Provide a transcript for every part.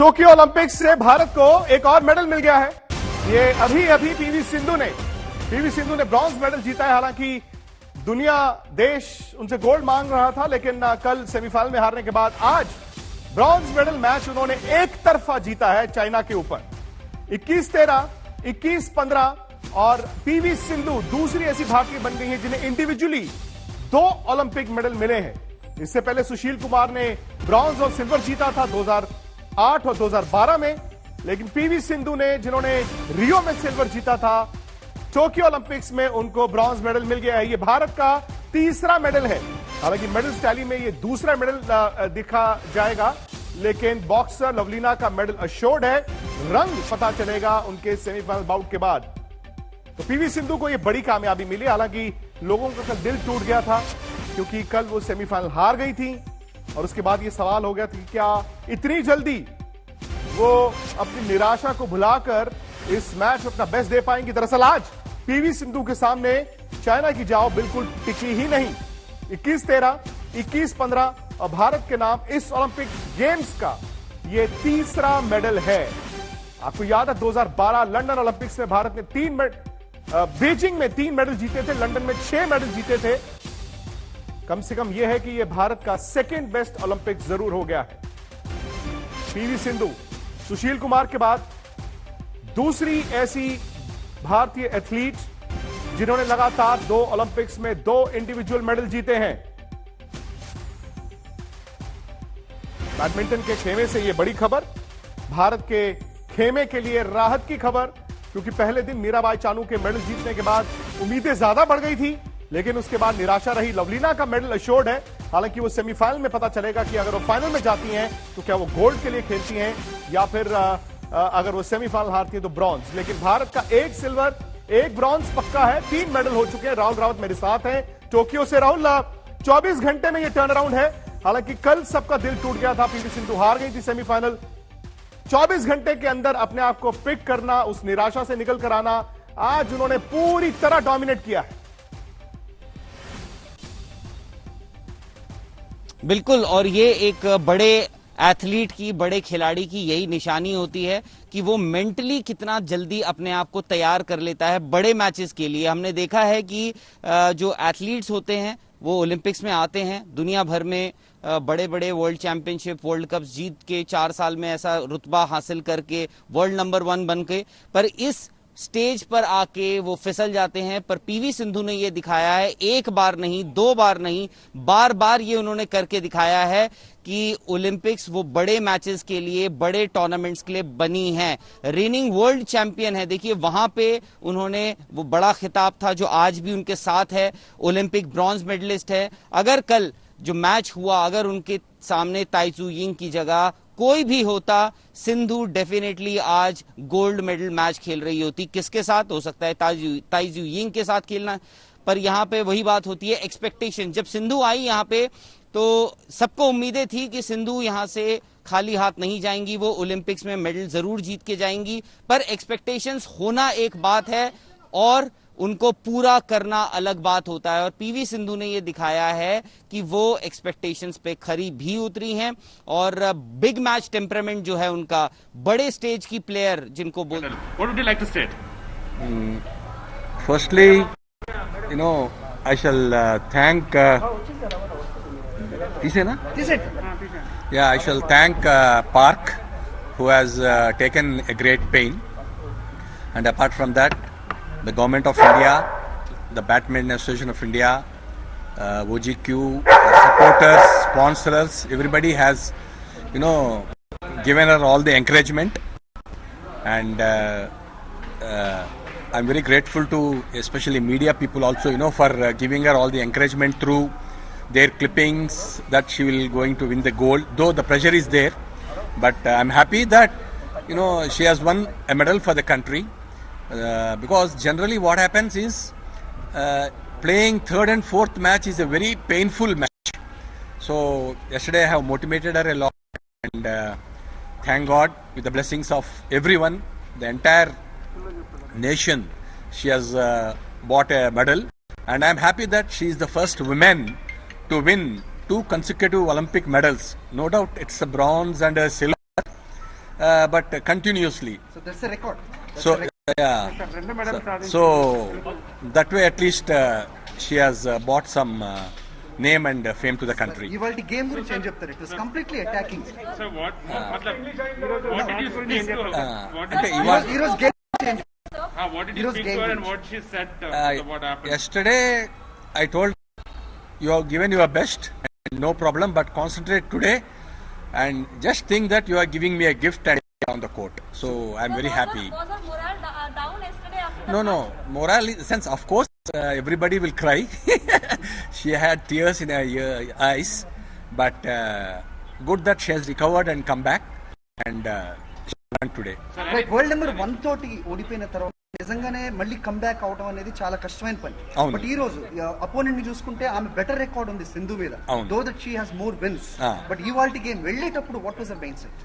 Tokyo Olympics से भारत को एक और मेडल मिल गया है। ये अभी अभी पीवी सिंधु ने ब्रॉन्ज मेडल जीता है। हालांकि दुनिया देश उनसे गोल्ड मांग रहा था, लेकिन कल सेमीफाइनल में हारने के बाद आज ब्रॉन्ज मेडल मैच उन्होंने एक तरफा जीता है चाइना के ऊपर 21-13, 21-15। और पीवी सिंधु दूसरी ऐसी भारतीय बन गई है जिन्हें इंडिविजुअली 2 ओलंपिक मेडल मिले हैं। इससे पहले सुशील कुमार ने ब्रॉन्ज और सिल्वर जीता था 2008 और 2012 में, लेकिन पीवी सिंधु ने, जिन्होंने रियो में सिल्वर जीता था, टोक्यो ओलंपिक्स में उनको ब्रॉन्ज मेडल मिल गया है। ये भारत का तीसरा मेडल है। हालांकि मेडल टैली में ये दूसरा मेडल दिखा जाएगा, लेकिन बॉक्सर लवलीना का मेडल अश्योर्ड है। रंग पता चलेगा उनके सेमीफाइनल बाउट के बाद। तो पीवी सिंधु को ये बड़ी कामयाबी मिली। हालांकि लोगों का कल दिल टूट गया था क्योंकि कल वो सेमीफाइनल हार गई थी और उसके बाद ये सवाल हो गया था कि क्या इतनी जल्दी वो अपनी निराशा को भुलाकर इस मैच में अपना बेस्ट दे पाएंगी। दरअसल आज पीवी सिंधु के सामने चाइना की जाओ बिल्कुल टिकी ही नहीं। 21-13, 21-15 और भारत के नाम इस ओलंपिक गेम्स का ये तीसरा मेडल है। आपको याद है 2012 लंदन ओलंपिक्स में भारत ने बीजिंग में 3 मेडल जीते थे, लंदन में 6 मेडल जीते थे। कम से कम यह है कि यह भारत का सेकेंड बेस्ट ओलंपिक जरूर हो गया है। पीवी सिंधु सुशील कुमार के बाद दूसरी ऐसी भारतीय एथलीट जिन्होंने लगातार 2 ओलंपिक्स में 2 इंडिविजुअल मेडल जीते हैं। बैडमिंटन के खेमे से यह बड़ी खबर, भारत के खेमे के लिए राहत की खबर, क्योंकि पहले दिन मीराबाई चानू के मेडल जीतने के बाद उम्मीदें ज्यादा बढ़ गई थी, लेकिन उसके बाद निराशा रही। लवलीना का मेडल अश्योर्ड है। हालांकि वो सेमीफाइनल में पता चलेगा कि अगर वो फाइनल में जाती हैं तो क्या वो गोल्ड के लिए खेलती हैं या फिर अगर वो सेमीफाइनल हारती है तो ब्रॉन्ज। लेकिन भारत का 1 सिल्वर 1 ब्रॉन्ज पक्का है। 3 मेडल हो चुके हैं। राहुल रावत मेरे साथ हैं टोक्यो से। राहुल, 24 घंटे में ये टर्न अराउंड है। हालांकि कल सबका दिल टूट गया था, पीवी सिंधु हार गई थी सेमीफाइनल। 24 घंटे के अंदर अपने आप को पिक करना, उस निराशा से निकल कर आना, आज उन्होंने पूरी तरह डोमिनेट किया है। बिल्कुल, और ये एक बड़े एथलीट की, बड़े खिलाड़ी की यही निशानी होती है कि वो मेंटली कितना जल्दी अपने आप को तैयार कर लेता है बड़े मैचेस के लिए। हमने देखा है कि जो एथलीट्स होते हैं वो ओलंपिक्स में आते हैं, दुनिया भर में बड़े बड़े वर्ल्ड चैंपियनशिप, वर्ल्ड कप जीत के 4 साल में ऐसा रुतबा हासिल करके वर्ल्ड नंबर 1 बन के, पर इस स्टेज पर आके वो फिसल जाते हैं। पर पीवी सिंधु ने ये दिखाया है, एक बार नहीं, 2 बार नहीं, बार बार ये उन्होंने करके दिखाया है कि ओलंपिक्स वो बड़े मैचेस के लिए, बड़े टूर्नामेंट्स के लिए बनी है। रेनिंग वर्ल्ड चैंपियन है। देखिए वहां पे उन्होंने वो बड़ा खिताब था जो आज भी उनके साथ है, ओलंपिक ब्रॉन्ज मेडलिस्ट है। अगर कल जो मैच हुआ, अगर उनके सामने ताइजू यिंग की जगह कोई भी होता, सिंधु डेफिनेटली आज गोल्ड मेडल मैच खेल रही होती। किसके साथ हो सकता है? ताइजू यिंग के साथ खेलना। पर यहां पे वही बात होती है, एक्सपेक्टेशन। जब सिंधु आई यहां पे तो सबको उम्मीदें थी कि सिंधु यहां से खाली हाथ नहीं जाएंगी, वो ओलंपिक्स में मेडल जरूर जीत के जाएंगी। पर एक्सपेक्टेशंस होना एक बात है और उनको पूरा करना अलग बात होता है। और पीवी सिंधु ने ये दिखाया है कि वो एक्सपेक्टेशंस पे खरी भी उतरी हैं और बिग मैच टेम्परामेंट जो है उनका, बड़े स्टेज की प्लेयर जिनको बोल। What would you like to state? Firstly, I shall thank. I shall thank Park, who has taken a great pain, and apart from that, the Government of India, the Badminton Association of India, OGQ, supporters, sponsors, everybody has, given her all the encouragement, and I'm very grateful to especially media people also, for giving her all the encouragement through their clippings that she will going to win the gold. Though the pressure is there, but I'm happy that, she has won a medal for the country. Because generally what happens is playing 3rd and 4th match is a very painful match. So yesterday I have motivated her a lot, and thank God, with the blessings of everyone, the entire nation, she has bought a medal, and I am happy that she is the first woman to win 2 consecutive Olympic medals. No doubt it's a bronze and a silver, but continuously. So that's a record. So yeah, so that way at least she has bought some name and fame to the country. ఇవాళ game గురించి ఏం చెప్తారు? It was completely attacking. So what did you speak to her? అంటే ఇవాళ ఈ రోజు game change. What did you speak to her and what she said? What happened? yesterday I told you have given your best and no problem, but concentrate today and just think that you are giving me a gift and on the court. So I'm very happy. Was her morale down yesterday after No, morale in the sense, of course, everybody will cry. She had tears in her eyes, but good that she has recovered and come back and she won today. Right, world number 1 తోటి ఓడిపోయిన తర్వాత నిజంగానే మళ్ళీ comeback అవడం అనేది చాలా కష్టమైన పని. అవును. బట్ ఈ రోజు అపోనెంట్ ని చూసుకుంటే ఆమె బెటర్ రికార్డ్ ఉంది సింధు మీద. అవును. Though that she has more wins. But ఇవాల్టి గేమ్ వెళ్ళేటప్పుడు what was her mind set?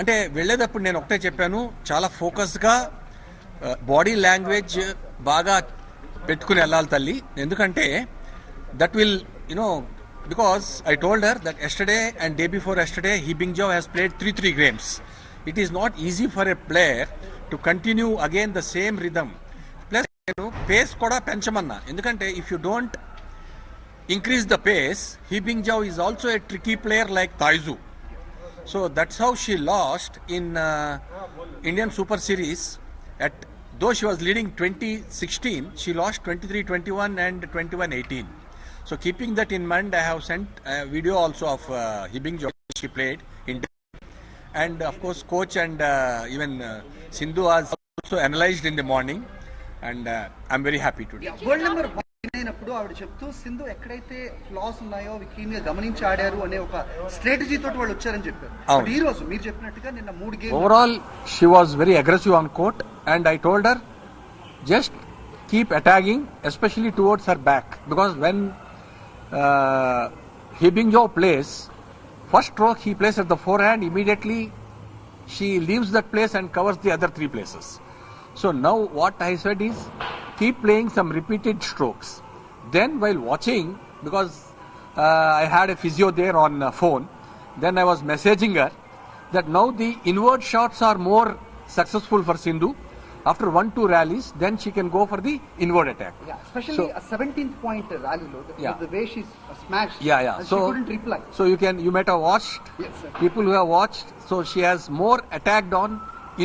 అంటే వెళ్ళేటప్పుడు నేను ఒకటే చెప్పాను, చాలా ఫోకస్గా బాడీ లాంగ్వేజ్ బాగా పెట్టుకుని వెళ్ళాలి తల్లి. ఎందుకంటే that will because I told her that yesterday and day before yesterday He Bingjiao has played 3 games. It is not easy for a player to continue again the same rhythm. Plus నేను pace కూడా పెంచమన్నా, ఎందుకంటే if you don't increase the pace, He Bingjiao is also a tricky player like Tai Tzu. So that's how she lost in Indian Super Series. Though she was leading 2016, she lost 23-21 and 21-18. So keeping that in mind, I have sent a video also of Hibingjo she played in, and of course coach and even Sindhu was also analyzed in the morning, and I'm very happy today. World number 1 అయినప్పుడు ఆవిడ చెప్తూ సింధు ఎక్కడైతే floss ఉన్నాయో అవి clean గా గమనించి ఆడారు అనే ఒక స్ట్రాటజీ తోటి వాళ్ళు వచ్చారని చెప్పారు. బట్ ఈ రోజు మీరు చెప్పినట్టుగా నిన్న 3 game Overall, she was very aggressive on court, and I told her just keep attacking, especially towards her back, because when Hibingjo plays first stroke, he plays at the forehand, immediately she leaves that place and covers the other 3 places. So now what I said is keep playing some repeated strokes. Then while watching, because I had a physio there on phone, then I was messaging her that now the inward shots are more successful for Sindhu. After 1-2 rallies, then she can go for the inward attack. Especially 17th point ర్యాలీలో the way she smashed. Yeah. And So she couldn't reply. So you might have watched. Yes, sir. People who have watched. So she has more attacked on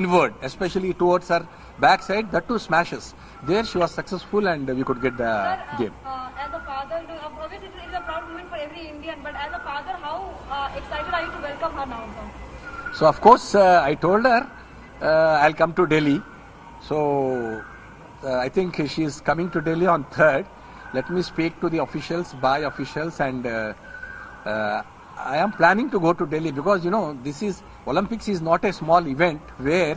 inward, especially towards her backside. That too smashes. There she was successful and we could get the game. As a father, obviously it is a proud moment for every Indian, but as a father, how excited are you to welcome her now? So of course I told her I'll come to Delhi. So I think she is coming to Delhi on 3rd. Let me speak to the officials, by officials, and I am planning to go to Delhi because this is Olympics is not a small event where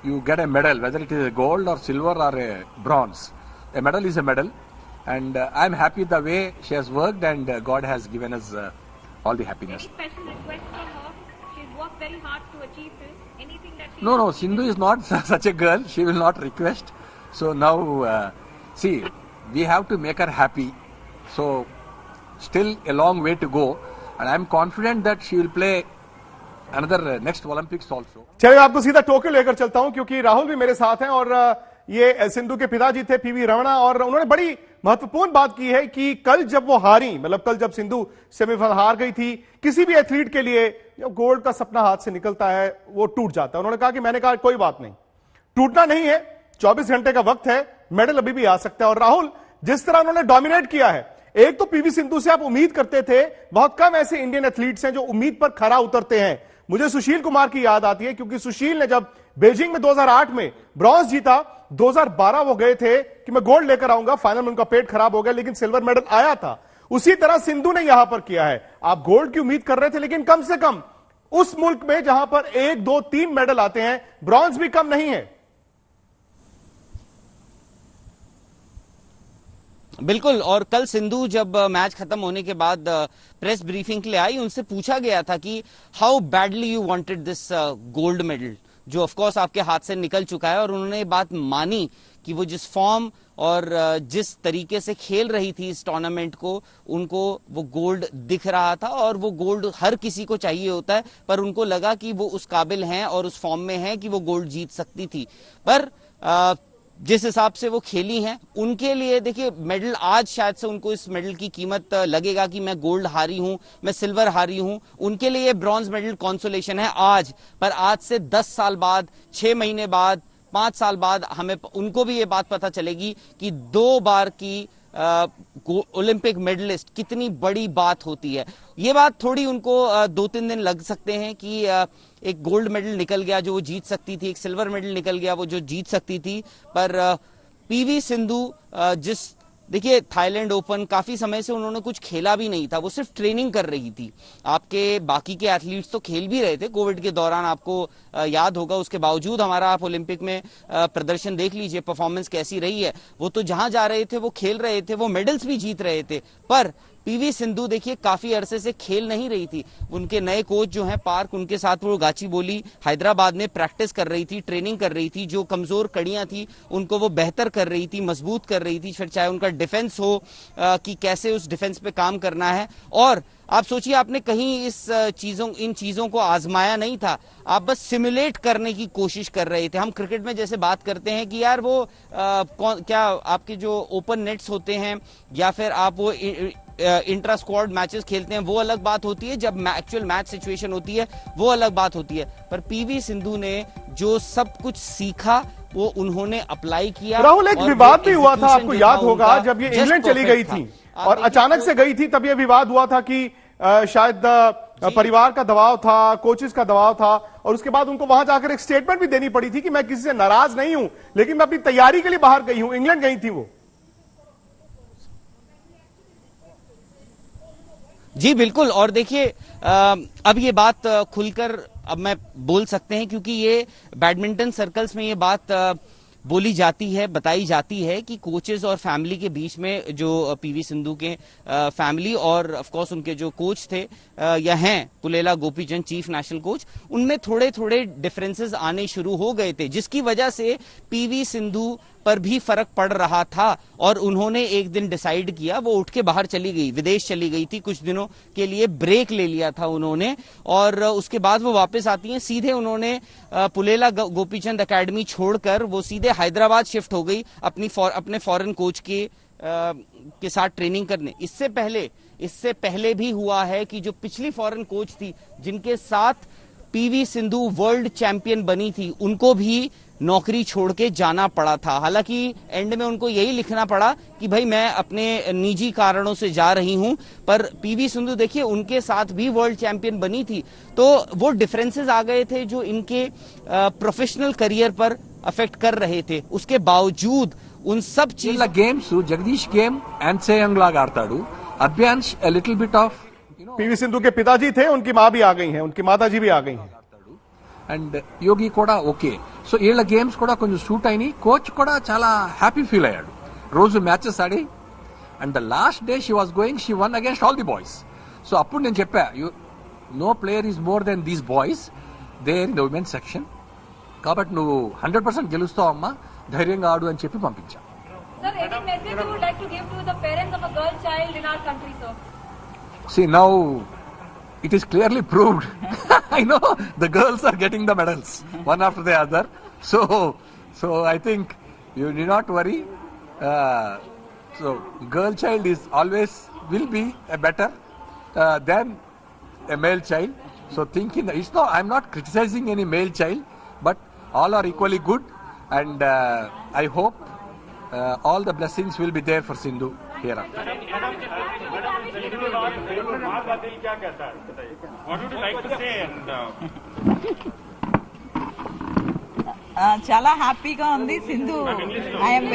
you get a medal, whether it is a gold or silver or a bronze. A medal is a medal, and I'm happy the way she has worked, and God has given us all the happiness. Any special request from her? She's worked very hard to achieve this. Anything that she No, Sindhu is not such a girl. She will not request. So now, see, we have to make her happy. So still a long way to go, and I'm confident that she will play another next Olympics also. चलिए आपको सीधा Tokyo लेकर चलता हूं, क्योंकि राहुल भी मेरे साथ हैं और ये सिंधु के पिताजी थे पीवी रमणा, और उन्होंने बड़ी महत्वपूर्ण बात की है कि कल जब वो हारी, मतलब कल जब सिंधु सेमीफाइनल हार गई थी, किसी भी एथलीट के लिए जब गोल्ड का सपना हाथ से निकलता है वो टूट जाता है. उन्होंने कहा कि मैंने कहा कोई बात नहीं, टूटना नहीं है, 24 घंटे का वक्त है, मेडल अभी भी आ सकता है. और राहुल जिस तरह उन्होंने डोमिनेट किया है, एक तो पीवी सिंधु से आप उम्मीद करते थे, बहुत कम ऐसे इंडियन एथलीट्स हैं जो उम्मीद पर खरा उतरते हैं. मुझे सुशील कुमार की याद आती है, क्योंकि सुशील ने जब बीजिंग में 2008 में ब्रॉन्ज जीता, 2012 वो गए थे कि मैं गोल्ड लेकर आऊंगा, फाइनल में उनका पेट खराब हो गया, लेकिन सिल्वर मेडल आया था. उसी तरह सिंधु ने यहां पर किया है. आप गोल्ड की उम्मीद कर रहे थे, लेकिन कम से कम उस मुल्क में जहां पर 1, 2, 3 मेडल आते हैं, ब्रॉन्ज भी कम नहीं है. बिल्कुल. और कल सिंधु जब मैच खत्म होने के बाद प्रेस ब्रीफिंग के लिए आई, उनसे पूछा गया था कि how badly you wanted this gold medal. जो ऑफ कोर्स आपके हाथ से निकल चुका है, और उन्होंने ये बात मानी कि वो जिस फॉर्म और जिस तरीके से खेल रही थी इस टूर्नामेंट को, उनको वो गोल्ड दिख रहा था, और वो गोल्ड हर किसी को चाहिए होता है, पर उनको लगा कि वो उस काबिल हैं और उस फॉर्म में हैं कि वो गोल्ड जीत सकती थी। पर जिस हिसाब से वो खेली हैं, उनके लिए देखिए मेडल आज शायद से उनको इस मेडल की कीमत लगेगा कि मैं गोल्ड हारी हूं, मैं सिल्वर हारी हूं, उनके लिए ब्रॉन्ज मेडल कंसोलेशन है आज। पर आज से 10 साल बाद, 6 महीने बाद, 5 साल बाद हमें उनको भी ये बात पता चलेगी कि 2 बार की ओलंपिक मेडलिस्ट कितनी बड़ी बात होती है। ये बात थोड़ी उनको 2-3 दिन लग सकते हैं कि एक गोल्ड मेडल निकल गया जो वो जीत सकती थी, एक सिल्वर मेडल निकल गया वो जो जीत सकती थी, पर पीवी सिंधु जिस देखिए थाईलैंड ओपन काफी समय से उन्होंने कुछ खेला भी नहीं था, वो सिर्फ ट्रेनिंग कर रही थी। आपके बाकी के एथलीट्स तो खेल भी रहे थे कोविड के दौरान, आपको याद होगा। उसके बावजूद हमारा आप ओलंपिक में प्रदर्शन देख लीजिए, परफॉर्मेंस कैसी रही है। वो तो जहां जा रहे थे वो खेल रहे थे, वो मेडल्स भी जीत रहे थे। पर पीवी सिंधु देखिए काफी अरसे से खेल नहीं रही थी। उनके नए कोच जो हैं पार्क, उनके साथ वो गाचीबोली हैदराबाद में प्रैक्टिस कर रही थी, ट्रेनिंग कर रही थी। जो कमजोर कड़ियां थी उनको वो बेहतर कर रही थी, मजबूत कर रही थी। फिर चाहे उनका डिफेंस हो कि कैसे उस डिफेंस पे काम करना है। और आप सोचिए, आपने कहीं इन चीजों को आजमाया नहीं था, आप बस सिमुलेट करने की कोशिश कर रहे थे। हम क्रिकेट में जैसे बात करते हैं कि यार वो क्या आपके जो ओपन नेट्स होते हैं या फिर आप वो इंट्रा स्क्वाड मैचेस खेलते हैं, वो अलग बात होती है। जब एक्चुअल मैच सिचुएशन होती है वो अलग बात होती है। पर पीवी सिंधु ने जो सब कुछ सीखा वो उन्होंने अप्लाई किया। राहुल, एक विवाद भी हुआ था, आपको याद होगा, जब ये इंग्लैंड चली गई थी और अचानक से गई थी, तब ये विवाद हुआ था कि शायद परिवार का दबाव था, कोचेस का दबाव था, और उसके बाद उनको वहां जाकर एक स्टेटमेंट भी देनी पड़ी थी कि मैं किसी से नाराज नहीं हूं, लेकिन मैं अपनी तैयारी के लिए बाहर गई हूं। इंग्लैंड गई थी वो। जी बिल्कुल। और देखिए अब ये बात खुलकर अब मैं बोल सकते हैं, क्योंकि ये बैडमिंटन सर्कल्स में ये बात बोली जाती है, बताई जाती है कि कोचेस और फैमिली के बीच में, जो पीवी सिंधु के फैमिली और ऑफ कोर्स उनके जो कोच थे या हैं Pullela Gopichand, chief national coach, उनमें थोड़े थोड़े डिफरेंसेस आने शुरू हो गए थे, जिसकी वजह से पीवी सिंधु पर भी फर्क पड़ रहा था। और उन्होंने एक दिन डिसाइड किया, वो उठ के बाहर चली गई, विदेश चली गई थी, कुछ दिनों के लिए ब्रेक ले लिया था उन्होंने, और उसके बाद वो वापस आती हैं। सीधे उन्होंने पुलेला गोपीचंद एकेडमी छोड़कर वो सीधे हैदराबाद शिफ्ट हो गई अपने फॉरेन कोच के साथ ट्रेनिंग करने। इससे पहले भी हुआ है कि जो पिछली फॉरेन कोच थी जिनके साथ पीवी सिंधु वर्ल्ड चैंपियन बनी थी, उनको भी नौकरी छोड़ के जाना पड़ा था। हालांकि एंड में उनको यही लिखना पड़ा कि भाई मैं अपने निजी कारणों से जा रही हूं, पर पीवी सिंधु देखिए उनके साथ भी वर्ल्ड चैंपियन बनी थी। तो वो डिफरेंसेस आ गए थे जो इनके प्रोफेशनल करियर पर अफेक्ट कर रहे थे। उसके बावजूद उन सब चीज गेम्स जगदीश गेम एंड लागा आड़ताडु अभ्यांश a little bit of PV Sindhu के पिताजी थे, उनकी मां भी आ गई हैं, उनकी माताजी भी आ गई हैं, అండ్ యోగి కూడా ఓకే. సో వీళ్ళ గేమ్స్ కూడా కొంచెం సూట్ అయినాయి. కోచ్ కూడా చాలా హ్యాపీ ఫీల్ అయ్యాడు రోజు మ్యాచెస్ ఆడి. And the last day she was going, she won against all the boys. So అప్పుడు నేను చెప్పా, no player is more than these boys there in the women's section, కాబట్టి నువ్వు 100% గెలుస్తావు అమ్మా, ధైర్యంగా ఆడు అని చెప్పి పంపించా. Sir, any message you would like to give to the parents of a girl child in our country, sir? See, now it is clearly proved. I know the girls are getting the medals one after the other. So I think you need not worry. So girl child is always will be a better than a male child. So thinking it's not, I'm not criticizing any male child, but all are equally good, and I hope all the blessings will be there for Sindhu hereafter. What would you like to say? చాలా హ్యాపీగా ఉంది Sindhu. I'm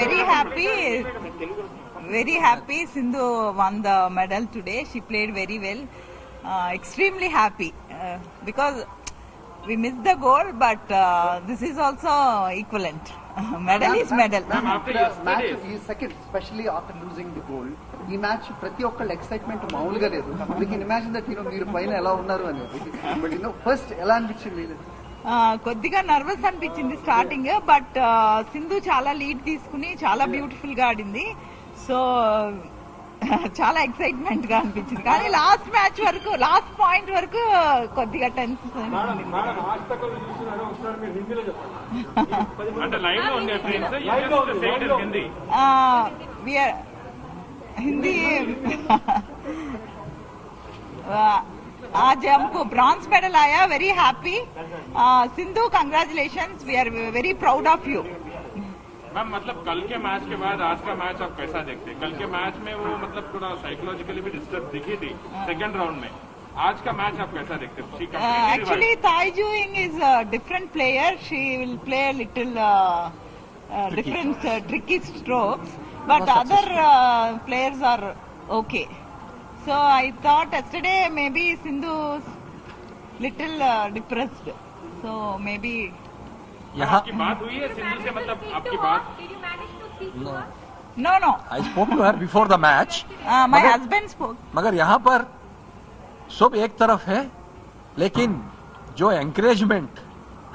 very happy Sindhu one the medal today. She played very well. Extremely happy because we missed the goal, but this is also equivalent. Medal is medal. Match is second, especially after losing the goal. ఈ match ప్రతి ఒక్కళ్ళ excitement మామూలుగా లేదు. We can imagine that మీరు పైన ఎలా ఉన్నారు అనేది. బట్ ఫస్ట్ ఎలా అనిపించింది? కొద్దిగా నర్వస్ అనిపించింది స్టార్టింగ్, బట్ సింధు చాలా లీడ్ తీసుకుని చాలా బ్యూటిఫుల్ గా ఆడింది. సో చాలా ఎక్సైట్మెంట్ గా అనిపించింది. కానీ లాస్ట్ మ్యాచ్ వరకు, లాస్ట్ పాయింట్ వరకు కొద్దిగా టెన్షన్. हिंदी आज हमको ब्रॉन्ज मेडल आया, very happy. Sindhu congratulations, we are very proud of you. Ma'am मतलब कल के मैच के बाद आज का मैच आप कैसा देखते हैं? कल के मैच में वो मतलब थोड़ा साइकोलॉजिकली भी डिस्टर्ब दिखी थी सेकंड राउंड में. आज का मैच आप कैसा देखते हैं? Actually, Tai Juing is a different player. She will play a little different tricky strokes, but other players are okay. So I thought yesterday maybe Sindhu's little depressed. So maybe. आपकी बात हुई है सिंधु से? मतलब आपकी बात? Did you manage to speak to her? No. I spoke to her before the match. My husband spoke. मगर यहाँ पर सब एक तरफ है, लेकिन जो एंकरेजमेंट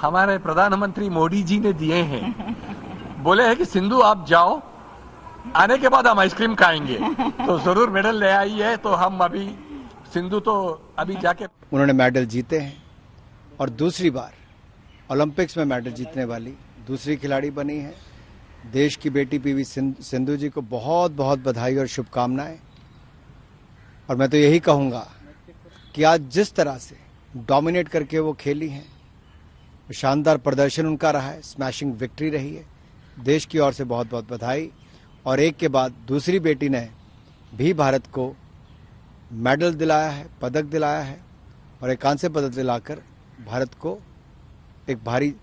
हमारे प्रधानमंत्री मोदी जी ने दिए हैं, बोले हैं कि सिंधु आप जाओ, आने के बाद हम आइसक्रीम खाएंगे. तो जरूर मेडल ले आई है. तो हम अभी सिंधु तो अभी जाके उन्होंने मेडल जीते हैं और दूसरी बार ओलंपिक्स में मेडल जीतने वाली दूसरी खिलाड़ी बनी है. देश की बेटी पीवी सिंधु जी को बहुत बहुत बधाई और शुभकामनाएं. और मैं तो यही कहूंगा कि आज जिस तरह से डोमिनेट करके वो खेली हैं, शानदार प्रदर्शन उनका रहा है, स्मैशिंग विक्ट्री रही है. देश की ओर से बहुत बहुत बधाई. और एक के बाद दूसरी बेटी ने भी भारत को मेडल दिलाया है, पदक दिलाया है, और एक कांस्य पदक दिलाकर भारत को एक भारी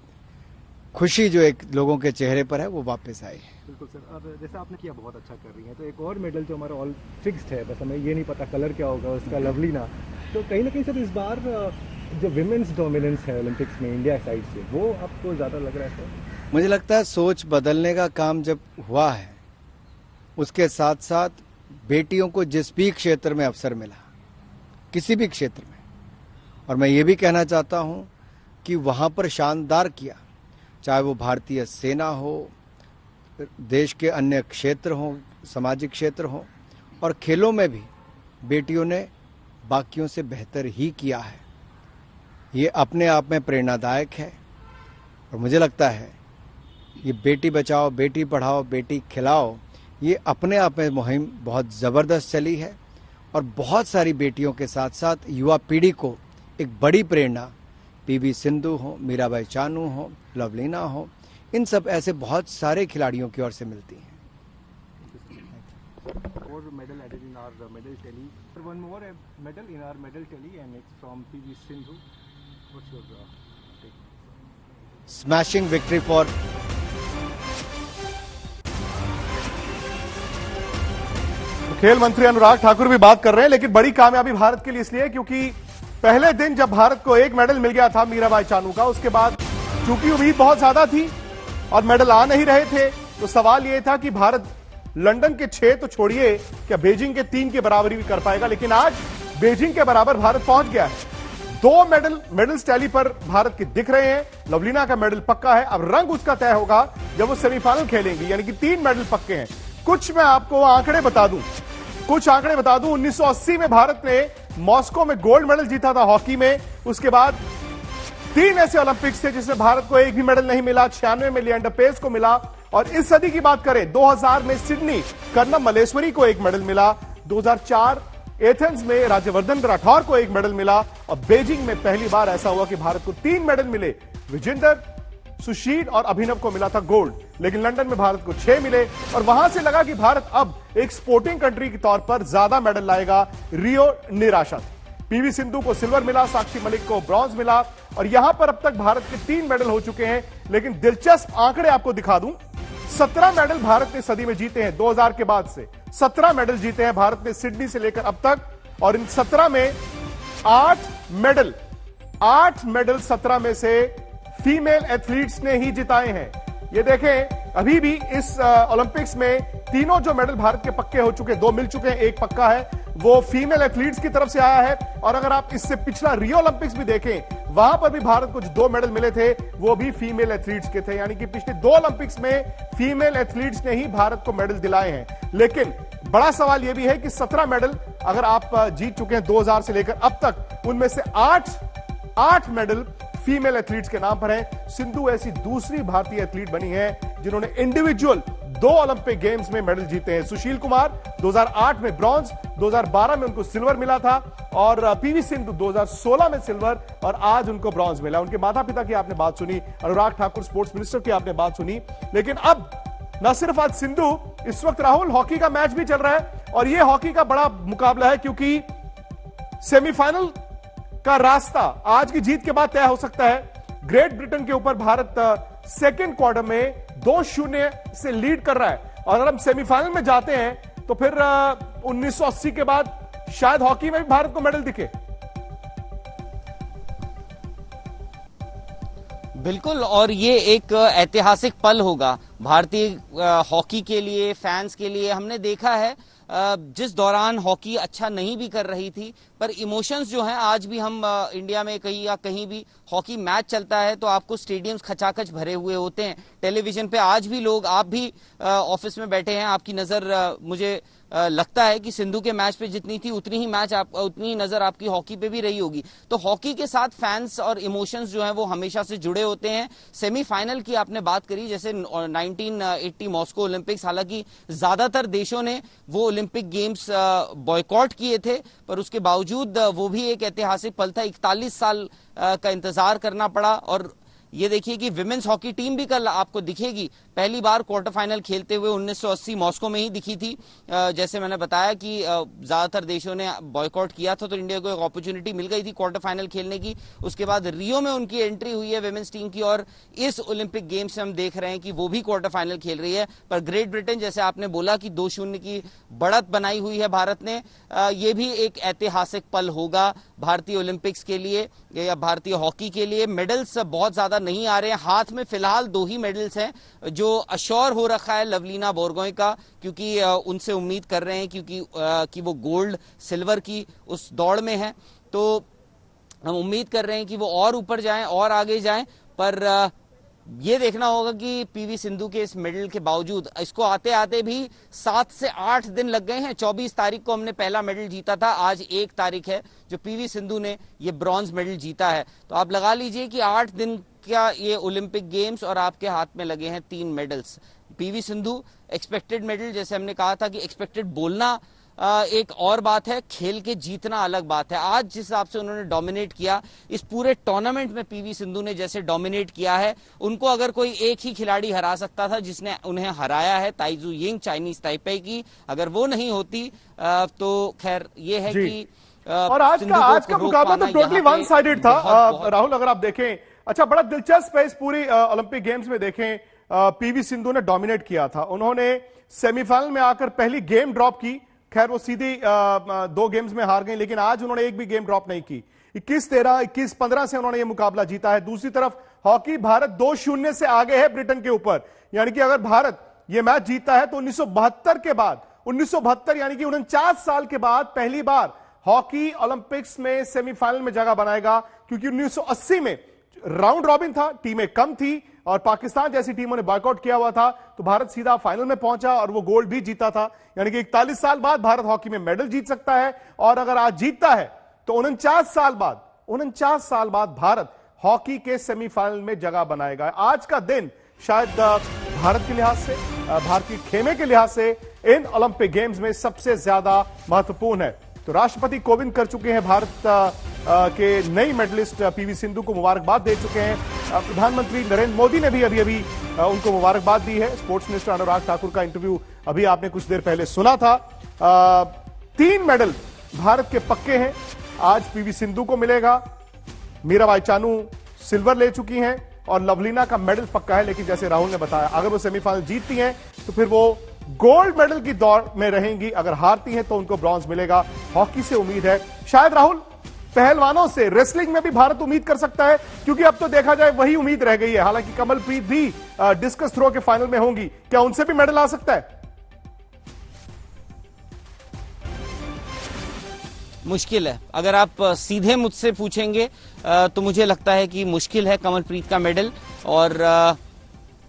खुशी जो एक लोगों के चेहरे पर है वो वापस आई है. बिल्कुल सर. अब जैसा आपने किया, बहुत अच्छा कर रही है, तो एक और मेडल जो हमारा ऑल फिक्स्ड है, बस हमें ये नहीं पता कलर क्या होगा उसका, लवलीना. तो कहीं ना कहीं सर इस बार जो विमेंस डोमिनेंस है ओलंपिक्स में इंडिया साइड से, वो आपको ज्यादा लग रहा है सर? मुझे लगता है सोच बदलने का काम जब हुआ है, उसके साथ साथ बेटियों को जिस भी क्षेत्र में अवसर मिला, किसी भी क्षेत्र में, और मैं ये भी कहना चाहता हूं कि वहां पर शानदार किया, चाहे वो भारतीय सेना हो, देश के अन्य क्षेत्र हो, सामाजिक क्षेत्र हो, और खेलों में भी बेटियों ने बाकियों से बेहतर ही किया है. ये अपने आप में प्रेरणादायक है. और मुझे लगता है ये बेटी बचाओ, बेटी पढ़ाओ, बेटी खिलाओ, ये अपने आप में मुहिम बहुत ज़बरदस्त चली है. और बहुत सारी बेटियों के साथ साथ युवा पीढ़ी को एक बड़ी प्रेरणा पीवी सिंधु हो, मीराबाई चानू हो, लवलीना हो, इन सब ऐसे बहुत सारे खिलाड़ियों की ओर से मिलती हैं. More medal added in our medal tally. One more medal in our medal tally, and it's from PV Sindhu. What's your take? Smashing victory for खेल मंत्री अनुराग ठाकुर भी बात कर रहे हैं, लेकिन बड़ी कामयाबी भारत के लिए इसलिए क्योंकि पहले दिन जब भारत को एक मेडल मिल गया था मीराबाई चानू का, उसके बाद चूंकि उम्मीद बहुत ज्यादा थी और मेडल आ नहीं रहे थे, तो सवाल यह था कि भारत लंदन के 6 तो छोड़िए, क्या बीजिंग के 3 की बराबरी भी कर पाएगा. लेकिन आज बीजिंग के बराबर भारत पहुंच गया है. 2 मेडल्स टैली पर भारत के दिख रहे हैं. लवलीना का मेडल पक्का है. अब रंग उसका तय होगा जब वो सेमीफाइनल खेलेंगी, यानी कि 3 मेडल पक्के हैं. कुछ मैं आपको आंकड़े बता दूं. 1980 में भारत ने मॉस्को में गोल्ड मेडल जीता था हॉकी में. उसके बाद 3 ऐसे ओलंपिक्स थे जिसमें भारत को एक भी मेडल नहीं मिला. 96 में लिएंडर पेस को मिला, और इस सदी की बात करें 2000 में सिडनी कर्णम मलेश्वरी को एक मेडल मिला. 2004 एथेंस में राज्यवर्धन राठौर को एक मेडल मिला, और बीजिंग में पहली बार ऐसा हुआ कि भारत को 3 मेडल मिले. विजेंदर, सुशील और अभिनव को मिला था गोल्ड, लेकिन लंदन में भारत को 6 मिले. और वहां से लगा कि भारत अब एक स्पोर्टिंग कंट्री के तौर पर ज्यादा मेडल लाएगा. रियो निराशा थी. पीवी सिंधु को सिल्वर मिला, साक्षी मलिक को ब्रॉन्ज मिला, और यहां पर अब तक भारत के 3 मेडल हो चुके हैं. लेकिन दिलचस्प आंकड़े आपको दिखा दूं. 17 मेडल भारत ने सदी में जीते हैं. 2000 के बाद से 17 मेडल जीते हैं भारत ने सिडनी से लेकर अब तक, और इन 17 में 8 मेडल 17 में से फीमेल एथलीट्स ने ही जिताए हैं. ये देखें, अभी भी इस ओलंपिक्स में तीनों जो मेडल भारत के पक्के हो चुके, 2 मिल चुके हैं, 1 पक्का है. वो फीमेल एथलीट्स की तरफ से आया है। और अगर आप इससे पिछला रियो ओलंपिक्स भी देखें, वहां पर भी भारत को जो 2 मेडल मिले थे वो भी फीमेल एथलीट्स के थे, यानी कि पिछले 2 ओलंपिक्स में फीमेल एथलीट्स ने ही भारत को मेडल दिलाए हैं। लेकिन बड़ा सवाल यह भी है कि 17 मेडल अगर आप जीत चुके हैं 2000 से लेकर अब तक, उनमें से 8 मेडल फीमेल एथलीट्स के नाम पर हैं। सिंधु ऐसी दूसरी भारतीय एथलीट बनी है जिन्होंने इंडिविजुअल 2 ओलंपिक गेम्स में मेडल जीते हैं। सुशील कुमार 2008 में ब्रॉन्ज, 2012 में उनको सिल्वर मिला था, और पीवी सिंधु 2016 में सिल्वर, और आज उनको ब्रॉन्ज मिला। उनके माता पिता की आपने बात सुनी, अनुराग ठाकुर स्पोर्ट्स मिनिस्टर की आपने बात सुनी। लेकिन अब न सिर्फ आज सिंधु, इस वक्त राहुल हॉकी का मैच भी चल रहा है, और यह हॉकी का बड़ा मुकाबला है क्योंकि सेमीफाइनल का रास्ता आज की जीत के बाद तय हो सकता है। ग्रेट ब्रिटेन के ऊपर भारत सेकेंड क्वार्टर में 2-0 से लीड कर रहा है, और अगर हम सेमीफाइनल में जाते हैं तो फिर 1980 के बाद शायद हॉकी में भी भारत को मेडल दिखे। बिल्कुल, और ये एक ऐतिहासिक पल होगा भारतीय हॉकी के लिए, फैंस के लिए। हमने देखा है जिस दौरान हॉकी अच्छा नहीं भी कर रही थी, पर इमोशंस जो हैं, आज भी हम इंडिया में कहीं या कहीं भी हॉकी मैच चलता है तो आपको स्टेडियम्स खचाखच भरे हुए होते हैं। टेलीविजन पे आज भी लोग, आप भी ऑफिस में बैठे हैं, आपकी नजर मुझे लगता है कि सिंधु के मैच पे जितनी थी उतनी ही नजर आपकी हॉकी पे भी रही होगी। तो हॉकी के साथ फैंस और इमोशंस जो हैं वो हमेशा से जुड़े होते हैं। सेमीफाइनल की आपने बात करी, जैसे 1980 मॉस्को ओलंपिक्स, हालांकि ज्यादातर देशों ने वो ओलंपिक गेम्स बॉयकॉट किए थे, पर उसके बावजूद वो भी एक ऐतिहासिक पल था। 41 साल का इंतजार करना पड़ा, और ये देखिए कि विमेंस हॉकी टीम भी कल आपको दिखेगी। पहली बार क्वार्टर फाइनल खेलते हुए 1980 मॉस्को में ही दिखी थी। जैसे मैंने बताया कि ज्यादातर देशों ने बॉयकॉट किया था, तो इंडिया को एक अपॉर्चुनिटी मिल गई थी क्वार्टर फाइनल खेलने की। उसके बाद रियो में उनकी एंट्री हुई है विमेंस टीम की, और इस ओलंपिक गेम्स से हम देख रहे हैं कि वो भी क्वार्टर फाइनल खेल रही है। पर ग्रेट ब्रिटेन, जैसे आपने बोला कि 2-0 की बढ़त बनाई हुई है भारत ने, ये भी एक ऐतिहासिक पल होगा भारतीय ओलंपिक्स के लिए या भारतीय हॉकी के लिए। मेडल्स बहुत ज्यादा नहीं आ रहे हैं हाथ में, फिलहाल 2 ही मेडल्स हैं जो अश्योर हो रखा है लवलीना बोरगोहेन का, क्योंकि उनसे उम्मीद कर रहे हैं कि वो गोल्ड सिल्वर की उस दौड़ में है। तो हम उम्मीद कर रहे हैं कि वो और ऊपर जाएं और आगे जाएं, पर ये देखना होगा कि पीवी सिंधु के इस मेडल के बावजूद, इसको आते आते भी 7 से 8 दिन लग गए हैं। 24 तारीख को हमने पहला मेडल जीता था, आज 1 तारीख है जो पीवी सिंधु ने ये ब्रॉन्ज मेडल जीता है। तो आप लगा लीजिए कि 8 दिन क्या ये ओलंपिक गेम्स, और आपके हाथ में लगे हैं 3 medals. PV Sindhu expected medal, जैसे हमने कहा था कि एक्सपेक्टेड बोलना एक और बात है, खेल के जीतना अलग बात है। आज जिस हिसाब से उन्होंने डोमिनेट किया इस पूरे टूर्नामेंट में, पीवी सिंधु ने जैसे डोमिनेट किया है, उनको अगर कोई एक ही खिलाड़ी हरा सकता था जिसने उन्हें हराया है, ताइजू यिंग चाइनीज ताइपे की, अगर वो नहीं होती तो खैर ये है कि और आज का मुकाबला तो टोटली वन साइडेड था। राहुल, अगर आप देखें, अच्छा बड़ा दिलचस्प है इस पूरी ओलंपिक गेम्स में, देखें पीवी सिंधु ने डोमिनेट किया था। उन्होंने सेमीफाइनल में आकर पहली गेम ड्रॉप की, खैर वो सीधी 2 गेम्स में हार गई, लेकिन आज उन्होंने एक भी गेम ड्रॉप नहीं की। 21-13, 21-15 से उन्होंने ये मुकाबला जीता है। दूसरी तरफ हॉकी, भारत 2-0 से आगे है ब्रिटेन के ऊपर, यानी कि अगर भारत ये मैच जीतता है तो 1972 के बाद, 1972 यानी कि 49 साल के बाद पहली बार हॉकी ओलंपिक्स में सेमीफाइनल में जगह बनाएगा, क्योंकि 1980 में राउंड रॉबिन था, टीमें कम थी और पाकिस्तान जैसी टीमों ने बॉयकॉट किया हुआ था, तो भारत सीधा फाइनल में पहुंचा और वो गोल्ड भी जीता था। यानी कि 41 साल बाद भारत हॉकी में मेडल जीत सकता है, और अगर आज जीतता है तो 49 साल बाद भारत हॉकी के सेमीफाइनल में जगह बनाएगा। आज का दिन शायद भारत के लिहाज से, भारतीय खेमे के लिहाज से इन ओलंपिक गेम्स में सबसे ज्यादा महत्वपूर्ण है। तो राष्ट्रपति कोविंद कर चुके हैं भारत के नई मेडलिस्ट पीवी सिंधु को मुबारकबाद दे चुके हैं। प्रधानमंत्री नरेंद्र मोदी ने भी अभी उनको मुबारकबाद दी है। स्पोर्ट्स मिनिस्टर अनुराग ठाकुर का इंटरव्यू अभी आपने कुछ देर पहले सुना था। 3 मेडल भारत के पक्के हैं, आज पीवी सिंधु को मिलेगा। मीराबाई चानू सिल्वर ले चुकी हैं और लवलीना का मेडल पक्का है, लेकिन जैसे राहुल ने बताया अगर वो सेमीफाइनल जीतती हैं तो फिर वो गोल्ड मेडल की दौड़ में रहेंगी, अगर हारती हैं तो उनको ब्रॉन्ज मिलेगा। हॉकी से उम्मीद है, शायद राहुल पहलवानों से, रेसलिंग में भी भारत उम्मीद कर सकता है, क्योंकि अब तो देखा जाए वही उम्मीद रह गई है। हालांकि कमलप्रीत भी डिस्कस थ्रो के फाइनल में होंगी, क्या उनसे भी मेडल आ सकता है? मुश्किल है। अगर आप सीधे मुझसे पूछेंगे तो मुझे लगता है कि मुश्किल है कमलप्रीत का मेडल, और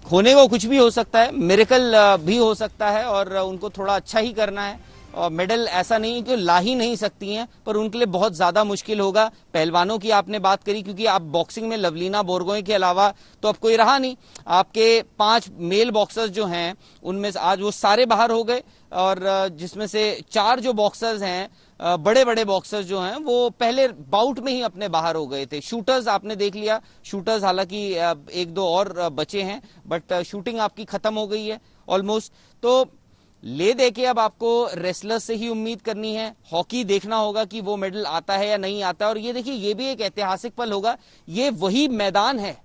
होने को कुछ भी हो सकता है, मिरेकल भी हो सकता है, और उनको थोड़ा अच्छा ही करना है। और मेडल ऐसा नहीं कि ला ही नहीं सकती हैं, पर उनके लिए बहुत ज्यादा मुश्किल होगा। पहलवानों की आपने बात करी, क्योंकि आप बॉक्सिंग में लवलीना बोरगोहें के अलावा तो अब कोई रहा नहीं। आपके 5 मेल बॉक्सर्स जो हैं उनमें से आज वो सारे बाहर हो गए, और जिसमें से 4 जो बॉक्सर्स हैं, बड़े बड़े बॉक्सर्स जो हैं, वो पहले बाउट में ही अपने बाहर हो गए थे। शूटर्स आपने देख लिया, शूटर्स हालांकि 1-2 और बचे हैं, बट शूटिंग आपकी खत्म हो गई है ऑलमोस्ट। तो ले दे के अब आपको रेसलर से ही उम्मीद करनी है। हॉकी देखना होगा कि वो मेडल आता है या नहीं आता है। और ये देखिए, ये भी एक ऐतिहासिक पल होगा। ये वही मैदान है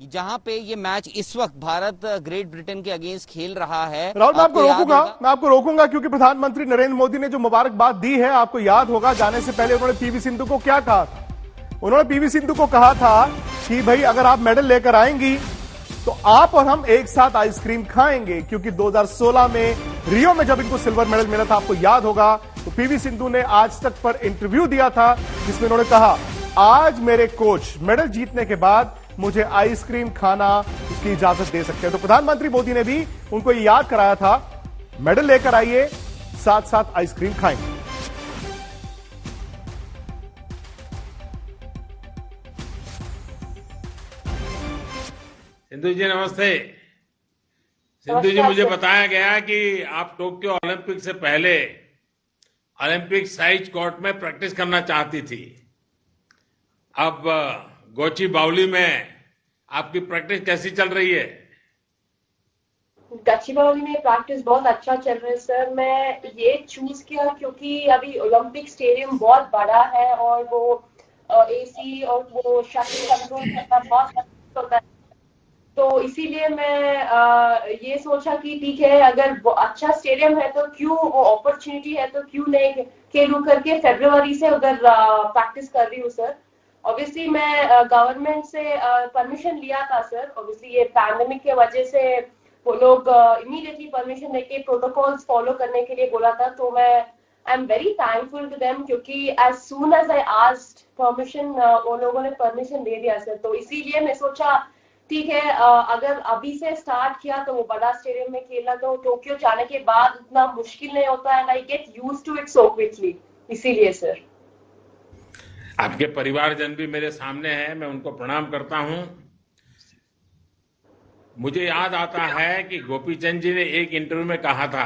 जहां पे ये मैच इस वक्त भारत ग्रेट ब्रिटेन के अगेंस्ट खेल रहा है। राहुल, मैं आपको रोकूंगा क्योंकि प्रधानमंत्री नरेंद्र मोदी ने जो मुबारकबाद दी है, आपको याद होगा जाने से पहले उन्होंने पीवी सिंधु को क्या कहा था। उन्होंने पीवी सिंधु को कहा था कि भाई अगर आप मेडल लेकर आएंगी तो आप और हम एक साथ आइसक्रीम खाएंगे, क्योंकि 2016 में रियो में जब इनको सिल्वर मेडल मिला था, आपको याद होगा, तो पीवी सिंधु ने आज तक पर इंटरव्यू दिया था जिसमें उन्होंने कहा आज मेरे कोच मेडल जीतने के बाद मुझे आइसक्रीम खाना उसकी इजाजत दे सकते हैं। तो प्रधानमंत्री मोदी ने भी उनको ये याद कराया था, मेडल लेकर आइए, साथ साथ आइसक्रीम खाएंगे। सिंधु जी नमस्ते। सिंधु जी, मुझे बताया गया कि आप टोक्यो ओलंपिक से पहले ओलंपिक साइज कोर्ट में प्रैक्टिस करना चाहती थी। अब गोची बाउली में आपकी प्रैक्टिस कैसी चल रही है? गच्चीबाउली में प्रैक्टिस बहुत अच्छा चल रहा है सर। मैं ये चूज किया क्योंकि अभी ओलंपिक स्टेडियम बहुत बड़ा है और वो एसी और वो शटल कंट्रोल करना बहुत होता है, तो इसीलिए मैं ये सोचा कि ठीक है, अगर वो अच्छा स्टेडियम है तो क्यों, वो अपॉर्चुनिटी है तो क्यों नहीं खेलूं करके फरवरी से उधर प्रैक्टिस कर रही हूँ सर। ऑब्वियसली मैं गवर्नमेंट से परमिशन लिया था सर। ऑब्वियसली ये पैंडेमिक के वजह से वो लोग इमीडिएटली परमिशन देके प्रोटोकॉल्स फॉलो करने के लिए बोला था, तो मैं I am very thankful to them, क्योंकि as soon as I asked permission उन लोगों ने परमिशन दे दिया सर। तो इसीलिए मैं सोचा ठीक है, अगर अभी से स्टार्ट किया तो वो बड़ा स्टेडियम में खेलना तो टोक्यो जाने के बाद उतना मुश्किल नहीं होता है, I get used to it so quickly, इसीलिए सर। आपके परिवारजन भी मेरे सामने हैं, मैं उनको प्रणाम करता हूं। मुझे याद आता है कि गोपीचंद जी ने एक इंटरव्यू में कहा था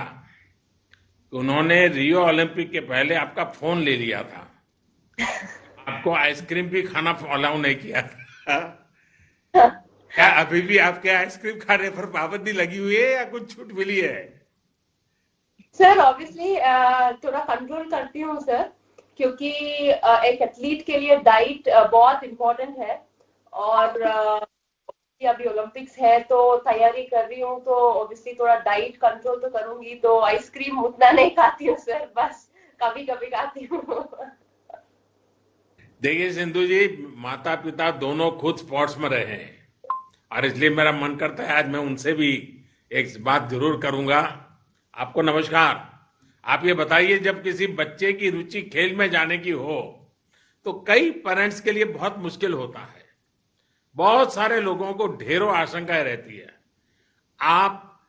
कि उन्होंने रियो ओलंपिक के पहले आपका फोन ले लिया था, आपको आइसक्रीम भी खाना अलाउ नहीं किया था। क्या अभी भी आपके आइसक्रीम खाने पर पाबंदी लगी हुई है या कुछ छूट मिली है? सर ऑब्वियसली थोड़ा कंट्रोल करती हूँ सर, क्योंकि एक एथलीट के लिए डाइट बहुत इम्पोर्टेंट है, और अभी ओलंपिक्स है तो तैयारी कर रही हूँ, तो ऑब्वियसली थोड़ा डाइट कंट्रोल तो करूंगी। तो आइसक्रीम उतना नहीं खाती हूँ सर, बस कभी कभी खाती हूँ। देखिए सिंधु जी, माता पिता दोनों खुद स्पोर्ट्स में रहे हैं, और इसलिए मेरा मन करता है आज मैं उनसे भी एक बात जरूर करूंगा। आपको नमस्कार। आप ये बताइए, जब किसी बच्चे की रुचि खेल में जाने की हो तो कई पेरेंट्स के लिए बहुत मुश्किल होता है, बहुत सारे लोगों को ढेरों आशंकाएं रहती है। आप